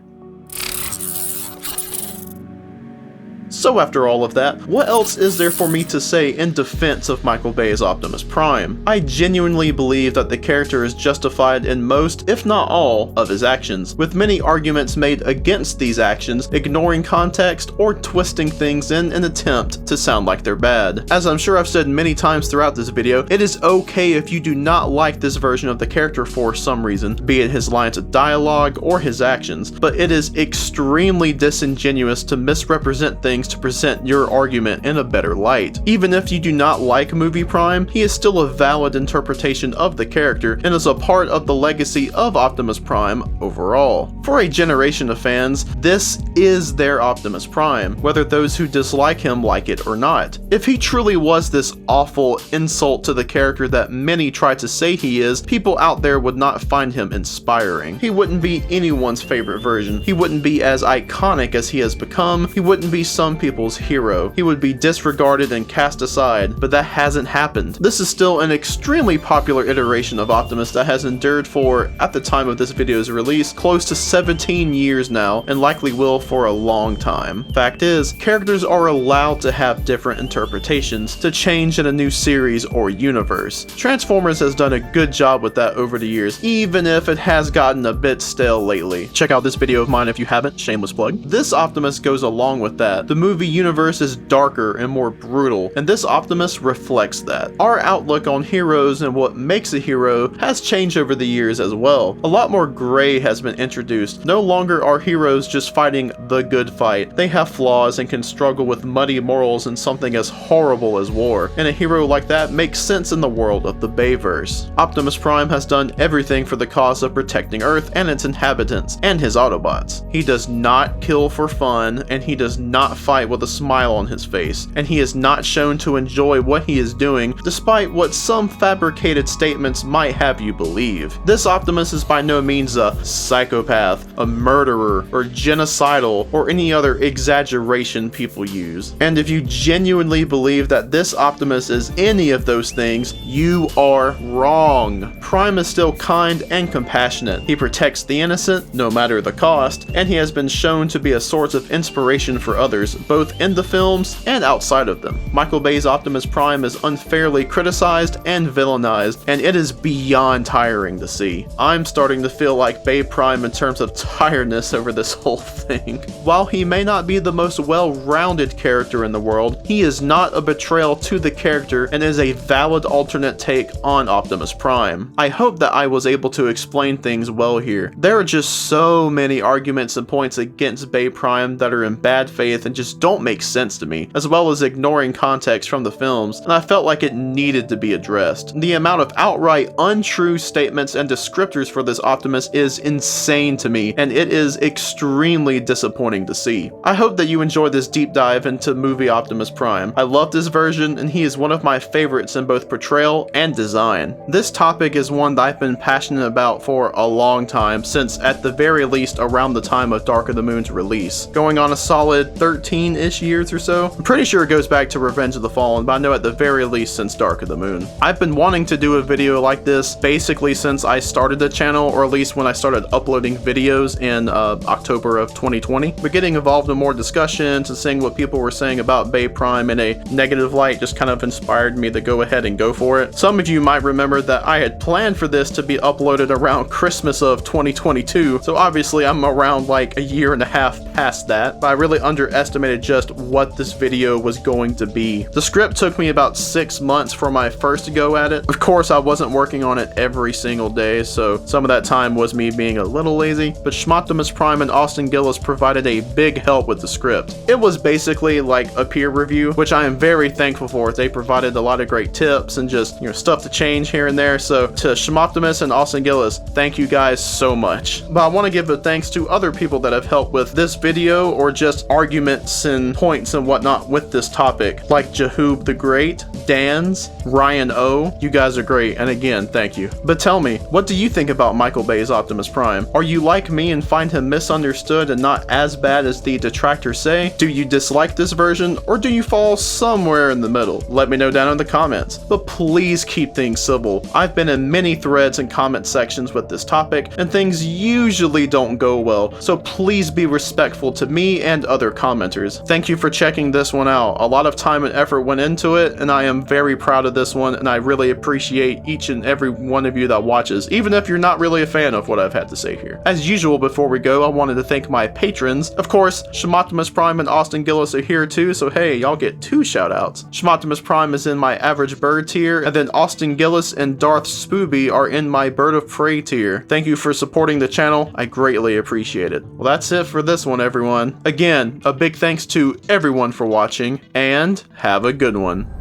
So after all of that, what else is there for me to say in defense of Michael Bay's Optimus Prime? I genuinely believe that the character is justified in most, if not all, of his actions, with many arguments made against these actions, ignoring context or twisting things in an attempt to sound like they're bad. As I'm sure I've said many times throughout this video, it is okay if you do not like this version of the character for some reason, be it his lines of dialogue or his actions, but it is extremely disingenuous to misrepresent things to present your argument in a better light. Even if you do not like Movie Prime, he is still a valid interpretation of the character and is a part of the legacy of Optimus Prime overall. For a generation of fans, this is their Optimus Prime, whether those who dislike him like it or not. If he truly was this awful insult to the character that many try to say he is, people out there would not find him inspiring. He wouldn't be anyone's favorite version. He wouldn't be as iconic as he has become. He wouldn't be some people's hero. He would be disregarded and cast aside, but that hasn't happened. This is still an extremely popular iteration of Optimus that has endured for, at the time of this video's release, close to 17 years now, and likely will for a long time. Fact is, characters are allowed to have different interpretations to change in a new series or universe. Transformers has done a good job with that over the years, even if it has gotten a bit stale lately. Check out this video of mine if you haven't, shameless plug. This Optimus goes along with that. The movie universe is darker and more brutal, and this Optimus reflects that. Our outlook on heroes and what makes a hero has changed over the years as well. A lot more gray has been introduced. No longer are heroes just fighting the good fight. They have flaws and can struggle with muddy morals in something as horrible as war, and a hero like that makes sense in the world of the Bayverse. Optimus Prime has done everything for the cause of protecting Earth and its inhabitants and his Autobots. He does not kill for fun, and he does not fight with a smile on his face, and he is not shown to enjoy what he is doing, despite what some fabricated statements might have you believe. This Optimus is by no means a psychopath, a murderer, or genocidal, or any other exaggeration people use. And if you genuinely believe that this Optimus is any of those things, you are wrong. Prime is still kind and compassionate. He protects the innocent, no matter the cost, and he has been shown to be a source of inspiration for others, both in the films and outside of them. Michael Bay's Optimus Prime is unfairly criticized and villainized, and it is beyond tiring to see. I'm starting to feel like Bay Prime in terms of tiredness over this whole thing. While he may not be the most well-rounded character in the world, he is not a betrayal to the character and is a valid alternate take on Optimus Prime. I hope that I was able to explain things well here. There are just so many arguments and points against Bay Prime that are in bad faith and just don't make sense to me, as well as ignoring context from the films, and I felt like it needed to be addressed. The amount of outright untrue statements and descriptors for this Optimus is insane to me, and it is extremely disappointing to see. I hope that you enjoy this deep dive into movie Optimus Prime. I love this version, and he is one of my favorites in both portrayal and design. This topic is one that I've been passionate about for a long time, since at the very least around the time of Dark of the Moon's release. Going on a solid 13-ish years or so. I'm pretty sure it goes back to Revenge of the Fallen, but I know at the very least since Dark of the Moon. I've been wanting to do a video like this basically since I started the channel, or at least when I started uploading videos in October of 2020. But getting involved in more discussions and seeing what people were saying about Bay Prime in a negative light just kind of inspired me to go ahead and go for it. Some of you might remember that I had planned for this to be uploaded around Christmas of 2022, so obviously I'm around like a year and a half past that, but I really underestimated just what this video was going to be. The script took me about 6 months for my first go at it. Of course, I wasn't working on it every single day, so some of that time was me being a little lazy, but Optimus Prime and Austin Gillis provided a big help with the script. It was basically like a peer review, which I am very thankful for. They provided a lot of great tips and just, stuff to change here and there. So to Optimus and Austin Gillis, thank you guys so much. But I want to give a thanks to other people that have helped with this video, or just arguments and points and whatnot with this topic, like Jahoob the Great, Dans, Ryan O. You guys are great, and again, thank you. But tell me, what do you think about Michael Bay's Optimus Prime? Are you like me and find him misunderstood and not as bad as the detractors say? Do you dislike this version, or do you fall somewhere in the middle? Let me know down in the comments. But please keep things civil. I've been in many threads and comment sections with this topic, and things usually don't go well, so please be respectful to me and other commenters. Thank you for checking this one out. A lot of time and effort went into it, and I am very proud of this one, and I really appreciate each and every one of you that watches, even if you're not really a fan of what I've had to say here. As usual, before we go, I wanted to thank my patrons. Of course, Optimus Prime and Austin Gillis are here too, so hey, y'all get 2 shoutouts. Optimus Prime is in my average bird tier, and then Austin Gillis and Darth Spooby are in my bird of prey tier. Thank you for supporting the channel. I greatly appreciate it. Well, that's it for this one, everyone. Again, a big thanks to everyone for watching, and have a good one.